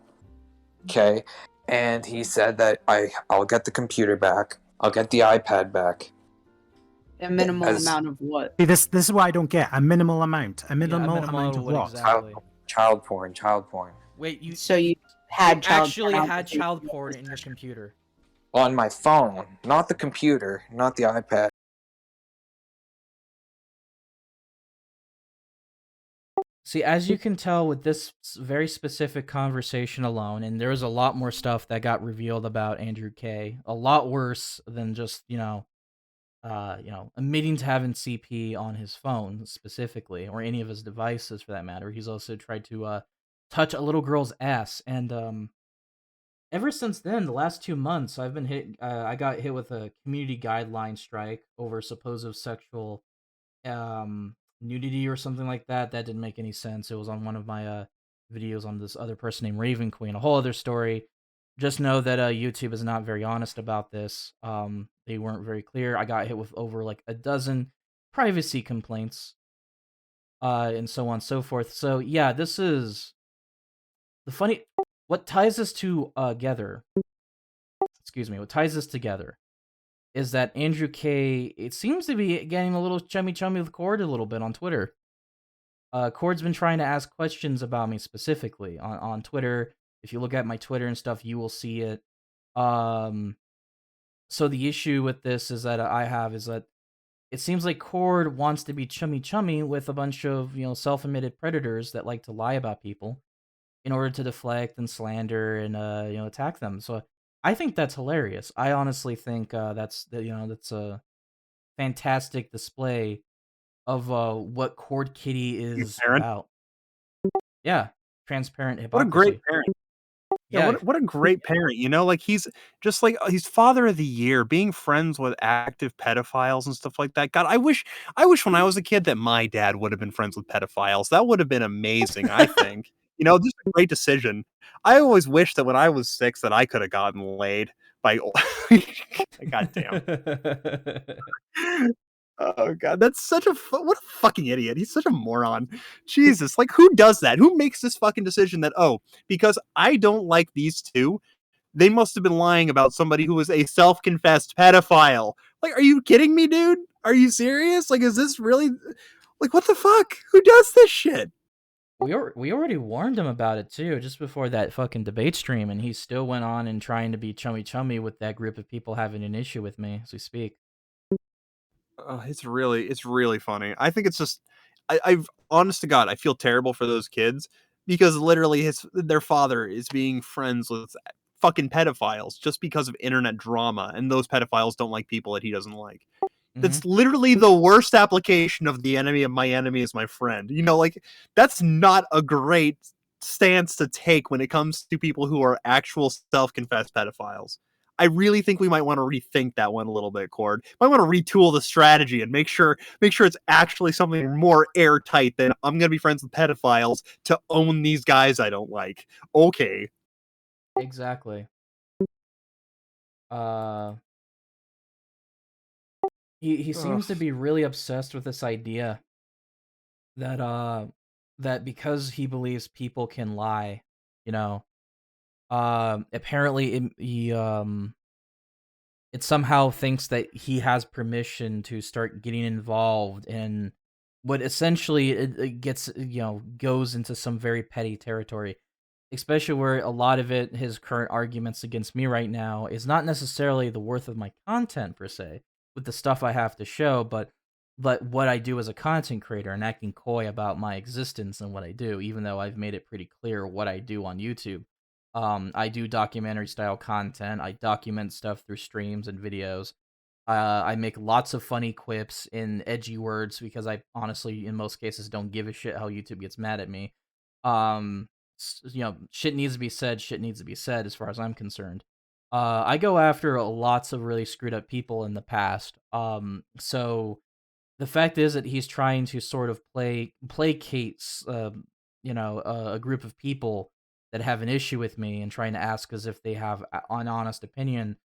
Okay, and he said that I'll get the computer back, I'll get the iPad back. A minimal amount of what? See, this is what I don't get. A minimal amount. A minimal amount of what? Exactly? Child porn. Wait, you had child actually porn had child porn in your computer? On my phone, not the computer, not the iPad. See, as you can tell with this very specific conversation alone, and there's a lot more stuff that got revealed about Andrew K. A lot worse than just admitting to having CP on his phone specifically, or any of his devices for that matter. He's also tried to touch a little girl's ass, and ever since then, the last 2 months, I've been hit. I got hit with a community guideline strike over supposed sexual nudity or something like that. That didn't make any sense. It was on one of my videos on this other person named Raven Queen. A whole other story. Just know that YouTube is not very honest about this. They weren't very clear. I got hit with over like a dozen privacy complaints, and so on and so forth. So yeah, this is the funny. What ties us together? Excuse me. What ties us together is that Andrew K. It seems to be getting a little chummy with Cord a little bit on Twitter. Cord's been trying to ask questions about me specifically on Twitter. If you look at my Twitter and stuff, you will see it. So the issue with this is that I have is that it seems like Cord wants to be chummy with a bunch of self-admitted predators that like to lie about people in order to deflect and slander and attack them. So I think that's hilarious. I honestly think that's a fantastic display of what Cord Kitty is Parent. about. Yeah, transparent What a hypocrisy. great parent. Yeah, Yeah, what a great parent, like he's just like he's father of the year, being friends with active pedophiles and stuff like that. God, I wish when I was a kid that my dad would have been friends with pedophiles. That would have been amazing, I think. Just a great decision. I always wish that when I was 6 that I could have gotten laid by God damn. Oh god, that's such a what a fucking idiot. He's such a moron. Jesus, like who does that? Who makes this fucking decision that because I don't like these two, they must have been lying about somebody who was a self-confessed pedophile. Like, are you kidding me, dude? Are you serious? Like, is this really like what the fuck? Who does this shit? we already warned him about it too, just before that fucking debate stream, and he still went on and trying to be chummy with that group of people having an issue with me as we speak. It's really funny. I think it's just, I've honest to God, I feel terrible for those kids because literally their father is being friends with fucking pedophiles just because of internet drama, and those pedophiles don't like people that he doesn't like. That's literally the worst application of the enemy of my enemy is my friend. Like that's not a great stance to take when it comes to people who are actual self-confessed pedophiles. I really think we might want to rethink that one a little bit, Cord. Might want to retool the strategy and make sure it's actually something more airtight than I'm gonna be friends with pedophiles to own these guys I don't like. Okay. Exactly. He seems to be really obsessed with this idea that that because he believes people can lie, you know, apparently it somehow thinks that he has permission to start getting involved in what essentially it gets, goes into some very petty territory, especially where a lot of it, his current arguments against me right now, is not necessarily the worth of my content per se, with the stuff I have to show, but what I do as a content creator and acting coy about my existence and what I do, even though I've made it pretty clear what I do on YouTube. I do documentary style content. I document stuff through streams and videos. I make lots of funny quips in edgy words because I honestly, in most cases, don't give a shit how YouTube gets mad at me. Shit needs to be said. Shit needs to be said, as far as I'm concerned. I go after lots of really screwed up people in the past. So the fact is that he's trying to sort of placate, a group of people that have an issue with me and trying to ask as if they have an honest opinion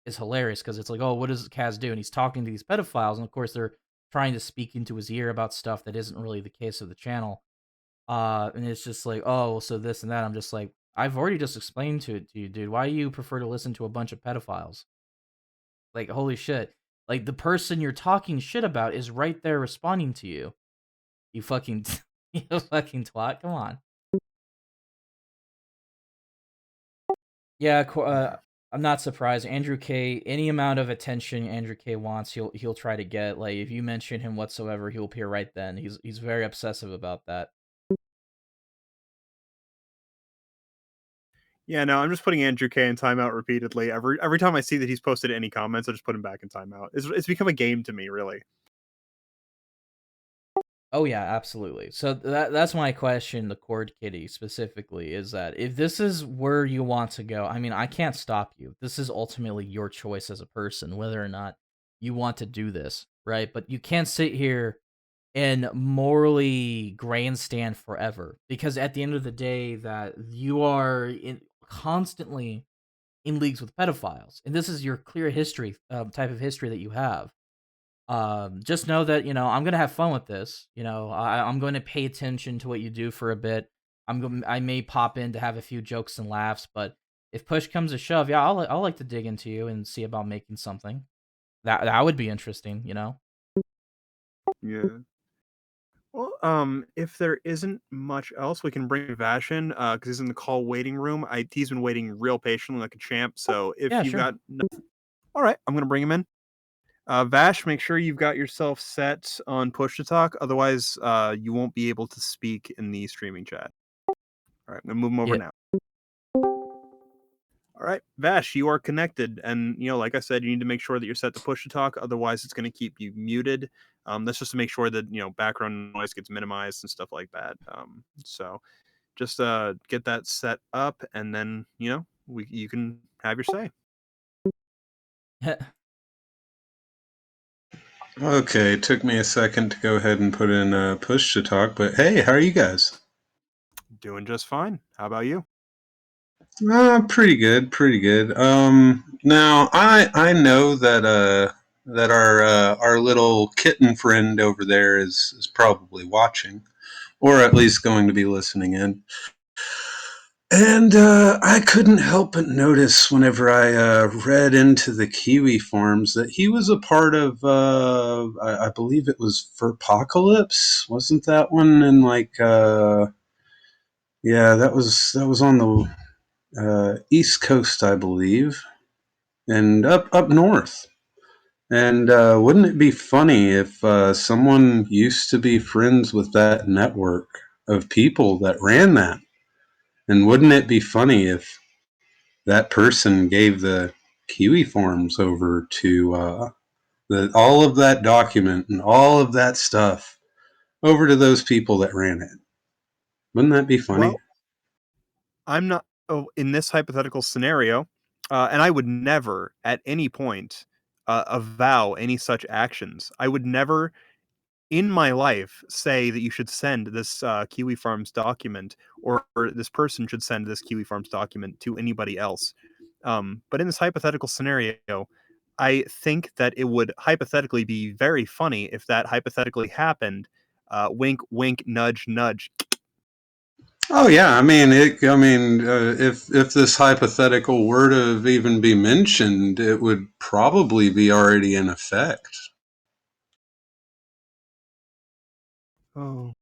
is hilarious because it's like, oh, what does Kaz do? And he's talking to these pedophiles, and of course they're trying to speak into his ear about stuff that isn't really the case of the channel. And it's just like, oh, so this and that. I'm just like, I've already just explained to you, dude. Why do you prefer to listen to a bunch of pedophiles? Like, holy shit. Like, the person you're talking shit about is right there responding to you. You fucking, you fucking twat. Come on. Yeah, I'm not surprised. Andrew K. Any amount of attention Andrew K. wants, he'll try to get. Like, if you mention him whatsoever, he'll appear right then. He's very obsessive about that. Yeah, no, I'm just putting Andrew K in timeout repeatedly. Every time I see that he's posted any comments, I just put him back in timeout. It's become a game to me, really. Oh yeah, absolutely. So that's my question to Cord Kitty specifically is that if this is where you want to go, I mean, I can't stop you. This is ultimately your choice as a person, whether or not you want to do this, right? But you can't sit here and morally grandstand forever, because at the end of the day that you are constantly in leagues with pedophiles, and this is your clear history, type of history that you have. Just know that I'm gonna have fun with this. I'm going to pay attention to what you do for a bit. I may pop in to have a few jokes and laughs, but if push comes to shove, yeah, I'll like to dig into you and see about making something. That would be interesting. Yeah. Well, if there isn't much else, we can bring Vash in, because he's in the call waiting room. He's been waiting real patiently like a champ. So if Yeah, you've sure. got, all right, I'm gonna bring him in. Vash, make sure you've got yourself set on push to talk. Otherwise, you won't be able to speak in the streaming chat. All right, I'm gonna move him over Yeah. now. All right, Vash, you are connected, and like I said, you need to make sure that you're set to push to talk. Otherwise, it's going to keep you muted. That's just to make sure that background noise gets minimized and stuff like that. So just get that set up, and then you can have your say. Okay, it took me a second to go ahead and put in a push to talk, but hey, how are you guys? Doing just fine. How about you? Pretty good, pretty good. Now I know that our little kitten friend over there is probably watching, or at least going to be listening in. And I couldn't help but notice whenever I read into the Kiwi Farms that he was a part of, I believe it was Apocalypse. Wasn't that one? And yeah, that was on the East Coast, I believe, and up north. And wouldn't it be funny if someone used to be friends with that network of people that ran that? And wouldn't it be funny if that person gave the Kiwi forms over to all of that document and all of that stuff over to those people that ran it? Wouldn't that be funny? Well, I'm not. Oh, in this hypothetical scenario, and I would never, at any point, avow any such actions. I would never in my life say that you should send this Kiwi Farms document, or this person should send this Kiwi Farms document to anybody else. But in this hypothetical scenario, I think that it would hypothetically be very funny if that hypothetically happened. Wink, wink, nudge, nudge. Oh yeah, if this hypothetical were to even be mentioned, it would probably be already in effect. Oh,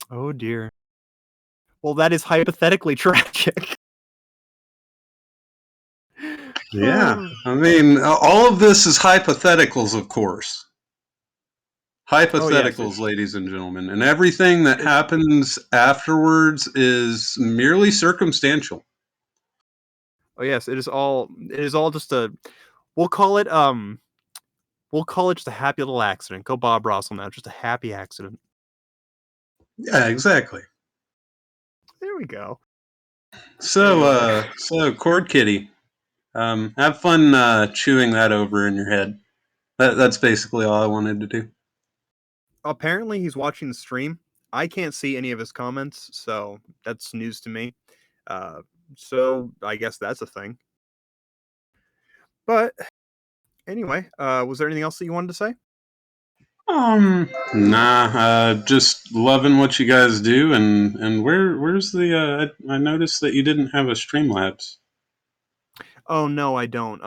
oh dear. Well, that is hypothetically tragic. Yeah, all of this is hypotheticals, of course. Oh yes, Hypotheticals, ladies and gentlemen, and everything that happens afterwards is merely circumstantial. oh yes, it is all. It is all just a. We'll call it. We'll call it just a happy little accident. Go Bob Ross on that. Just a happy accident. Yeah, exactly. There we go. So, Anyway. Cord Kitty, have fun chewing that over in your head. That's basically all I wanted to do. Apparently, he's watching the stream. I can't see any of his comments, so that's news to me. Uh, so I guess that's a thing. But anyway, was there anything else that you wanted to say? Just loving what you guys do, and where's the? I noticed that you didn't have a Streamlabs. Oh no, I don't.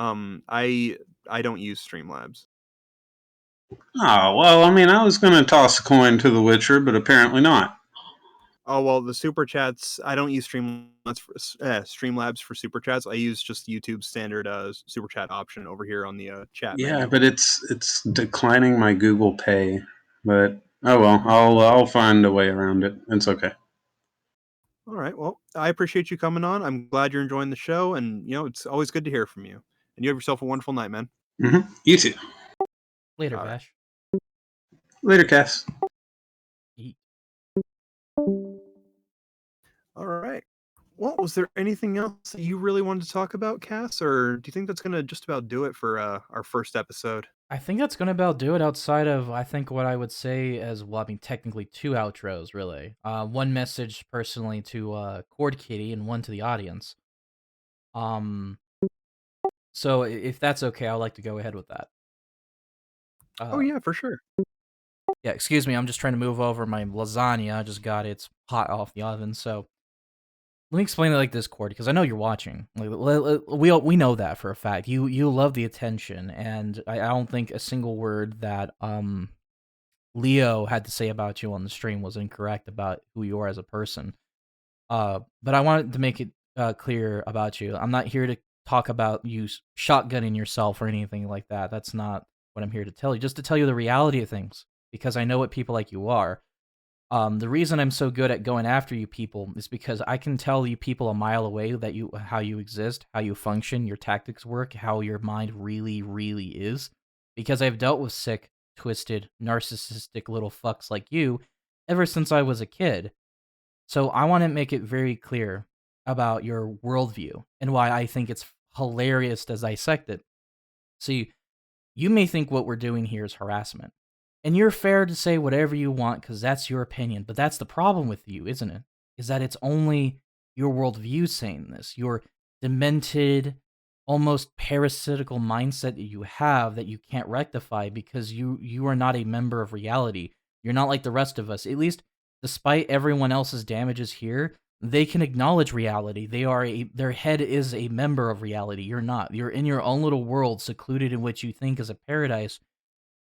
I don't use Streamlabs. Oh well, I was gonna toss a coin to The Witcher, but apparently not. Oh well, the super chats. I don't use Streamlabs for super chats. I use just YouTube's standard super chat option over here on the chat Yeah, menu. but it's declining my Google Pay. But oh well, I'll find a way around it. It's okay. All right. Well, I appreciate you coming on. I'm glad you're enjoying the show, and it's always good to hear from you. And you have yourself a wonderful night, man. Mm-hmm. You too. Later, All right. Vash. Later, Cass. All right. Well, was there anything else that you really wanted to talk about, Cass, or do you think that's going to just about do it for our first episode? I think that's gonna about do it outside of, I think, what I would say as, well, I mean, technically 2 outros, really. One message personally to, Cord Kitty and one to the audience. Um, so if that's okay, I'd like to go ahead with that. Oh yeah, for sure. Yeah, excuse me, I'm just trying to move over my lasagna. I just got it. It's hot off the oven, so let me explain it like this, Cord, because I know you're watching. Like, we know that for a fact. You love the attention, and I don't think a single word that Leo had to say about you on the stream was incorrect about who you are as a person. But I wanted to make it clear about you. I'm not here to talk about you shotgunning yourself or anything like that. That's not what I'm here to tell you. Just to tell you the reality of things, because I know what people like you are. The reason I'm so good at going after you people is because I can tell you people a mile away that how you exist, how you function, your tactics work, how your mind really, really is. Because I've dealt with sick, twisted, narcissistic little fucks like you ever since I was a kid. So I want to make it very clear about your worldview and why I think it's hilarious to dissect it. See, you may think what we're doing here is harassment. And you're fair to say whatever you want because that's your opinion. But that's the problem with you, isn't it? Is that it's only your worldview saying this. Your demented, almost parasitical mindset that you have that you can't rectify because you are not a member of reality. You're not like the rest of us. At least, despite everyone else's damages here, they can acknowledge reality. Their head is a member of reality. You're not. You're in your own little world, secluded in which you think is a paradise,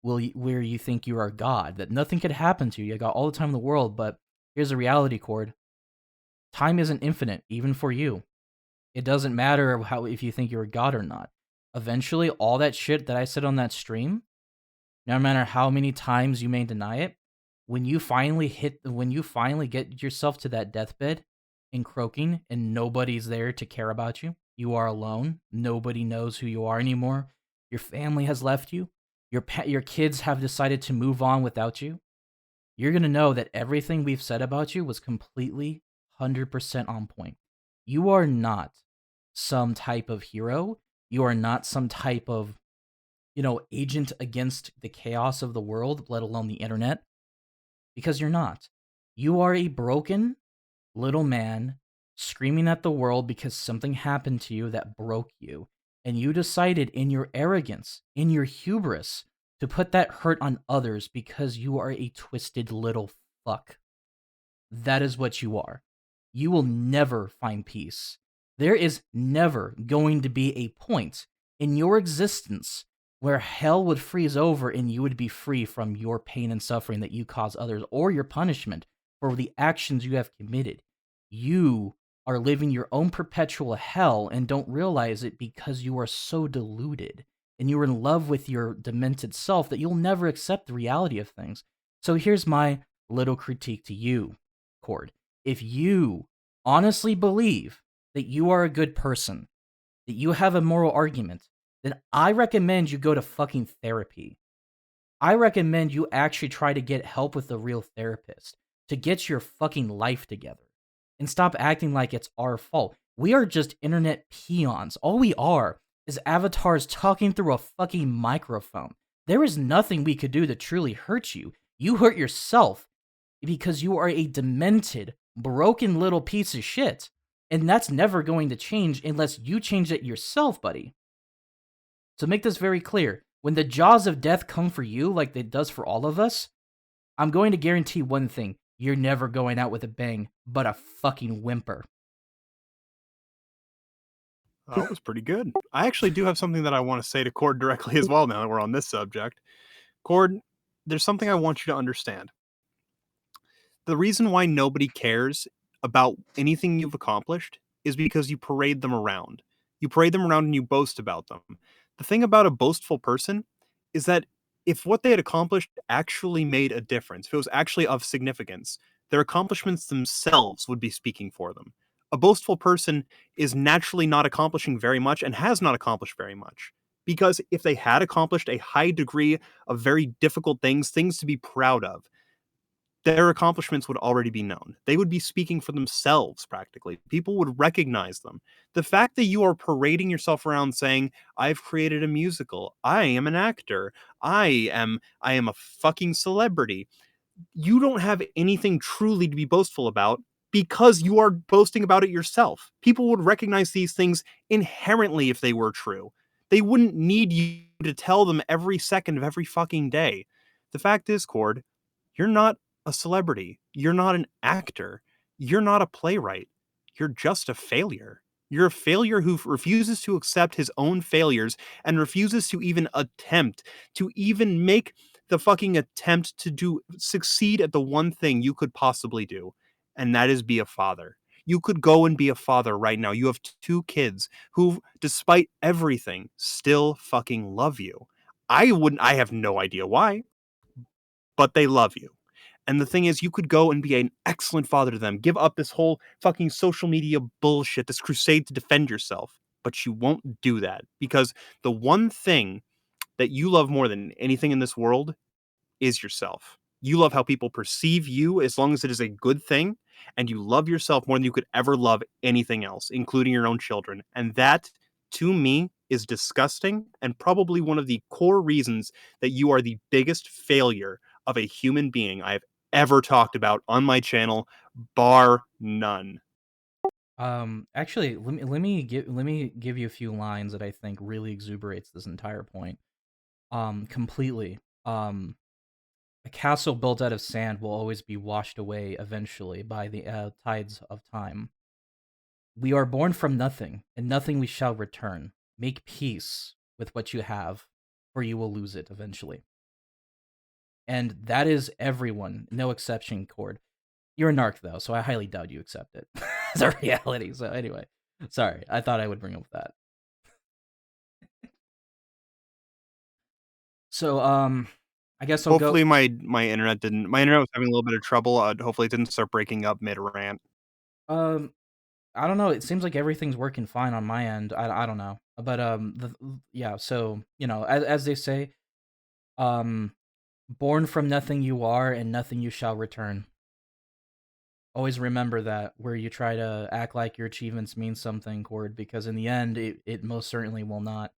where you think you are God, that nothing could happen to you. You got all the time in the world, but here's the reality, Cord. Time isn't infinite, even for you. It doesn't matter how if you think you're a God or not. Eventually, all that shit that I said on that stream, no matter how many times you may deny it, when you finally get yourself to that deathbed and croaking and nobody's there to care about you, you are alone, nobody knows who you are anymore, your family has left you, your kids have decided to move on without you, you're going to know that everything we've said about you was completely 100% on point. You are not some type of hero. You are not some type of, agent against the chaos of the world, let alone the internet, because you're not. You are a broken little man screaming at the world because something happened to you that broke you. And you decided in your arrogance, in your hubris, to put that hurt on others because you are a twisted little fuck. That is what you are. You will never find peace. There is never going to be a point in your existence where hell would freeze over and you would be free from your pain and suffering that you cause others or your punishment for the actions you have committed. You are living your own perpetual hell and don't realize it because you are so deluded and you're in love with your demented self that you'll never accept the reality of things. So here's my little critique to you, Cord. If you honestly believe that you are a good person, that you have a moral argument, then I recommend you go to fucking therapy. I recommend you actually try to get help with a real therapist to get your fucking life together and stop acting like it's our fault. We are just internet peons. All we are is avatars talking through a fucking microphone. There is nothing we could do to truly hurt you. You hurt yourself because you are a demented, broken little piece of shit. And that's never going to change unless you change it yourself, buddy. So make this very clear. When the jaws of death come for you, like it does for all of us, I'm going to guarantee one thing. You're never going out with a bang, but a fucking whimper. That was pretty good. I actually do have something that I want to say to Cord directly as well now that we're on this subject. Cord, there's something I want you to understand. The reason why nobody cares about anything you've accomplished is because you parade them around. You parade them around and you boast about them. The thing about a boastful person is that if what they had accomplished actually made a difference, if it was actually of significance, their accomplishments themselves would be speaking for them. A boastful person is naturally not accomplishing very much and has not accomplished very much. Because if they had accomplished a high degree of very difficult things to be proud of, their accomplishments would already be known. They would be speaking for themselves practically. People would recognize them. The fact that you are parading yourself around saying, "I've created a musical. I am an actor. I am a fucking celebrity." You don't have anything truly to be boastful about because you are boasting about it yourself. People would recognize these things inherently if they were true. They wouldn't need you to tell them every second of every fucking day. The fact is, Cord, you're not a celebrity. You're not an actor. You're not a playwright. You're just a failure. You're a failure who refuses to accept his own failures and refuses to even attempt to even make the fucking attempt to succeed at the one thing you could possibly do, and that is be a father. You could go and be a father right now. You have two kids who, despite everything, still fucking love you. I have no idea why, but they love you. And the thing is, you could go and be an excellent father to them, give up this whole fucking social media bullshit, this crusade to defend yourself. But you won't do that because the one thing that you love more than anything in this world is yourself. You love how people perceive you as long as it is a good thing, and you love yourself more than you could ever love anything else, including your own children. And that, to me, is disgusting and probably one of the core reasons that you are the biggest failure of a human being I've ever talked about on my channel, bar none. Actually, let me give you a few lines that I think really exuberates this entire point. Completely. A castle built out of sand will always be washed away eventually by the tides of time. We are born from nothing, and nothing we shall return. Make peace with what you have, for you will lose it eventually. And that is everyone, no exception, Cord. You're a narc, though, so I highly doubt you accept it as a reality. So, anyway, sorry, I thought I would bring up that. So, I guess I'll Hopefully go. my internet didn't. My internet was having a little bit of trouble. Hopefully it didn't start breaking up mid rant. Um, I don't know. It seems like everything's working fine on my end. I don't know, but yeah. So as they say, um, born from nothing you are, and nothing you shall return. Always remember that where you try to act like your achievements mean something, Cord, because in the end, it most certainly will not.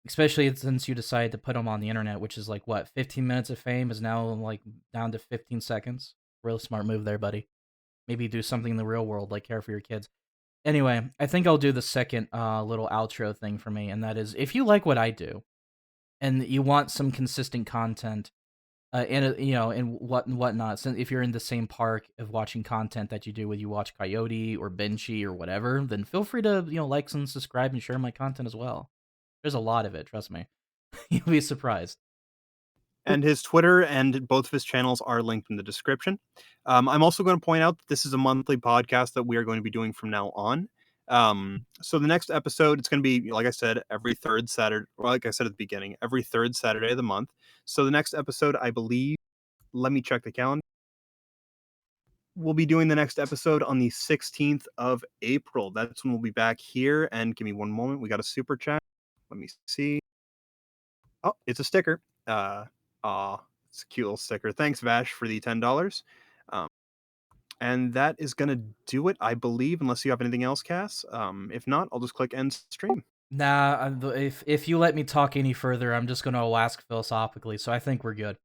Especially since you decided to put them on the internet, which is like what 15 minutes of fame is now like down to 15 seconds. Real smart move there, buddy. Maybe do something in the real world, like care for your kids. Anyway, I think I'll do the second little outro thing for me, and that is if you like what I do and you want some consistent content, and whatnot. So if you're in the same park of watching content that you do when you watch Coyote or Benchy or whatever, then feel free to like and subscribe and share my content as well. There's a lot of it, trust me. You'll be surprised. And his Twitter and both of his channels are linked in the description. I'm also going to point out that this is a monthly podcast that we are going to be doing from now on. So the next episode, it's going to be, like I said, every third Saturday. Well, like I said at the beginning, every third Saturday of the month. So the next episode, I believe, let me check the calendar. We'll be doing the next episode on the 16th of April. That's when we'll be back here. And give me one moment. We got a super chat. Let me see. Oh, it's a sticker. It's a cute little sticker. Thanks, Vash, for the $10. And that is gonna do it, I believe, unless you have anything else, Cass. If not, I'll just click end stream. Nah, if you let me talk any further, I'm just gonna ask philosophically. So I think we're good.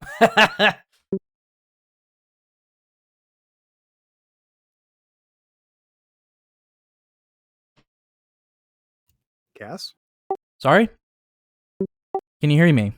Cass? Sorry? Can you hear me?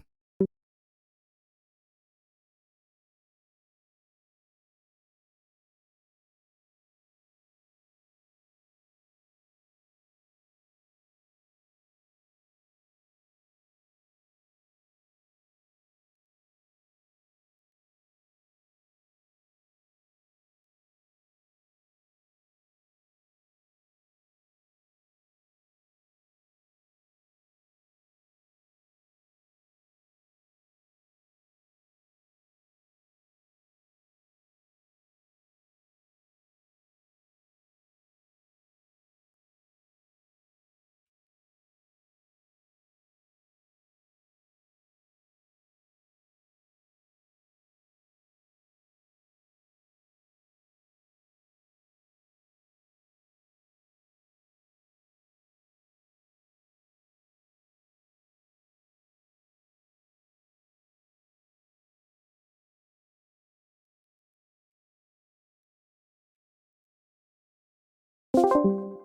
Hello?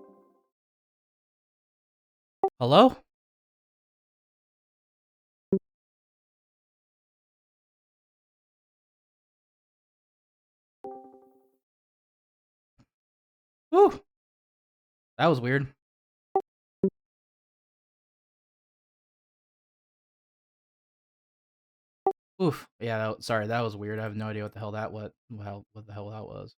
Whew. That was weird. Oof. Yeah, sorry, that was weird. I have no idea what the hell that what the hell that was.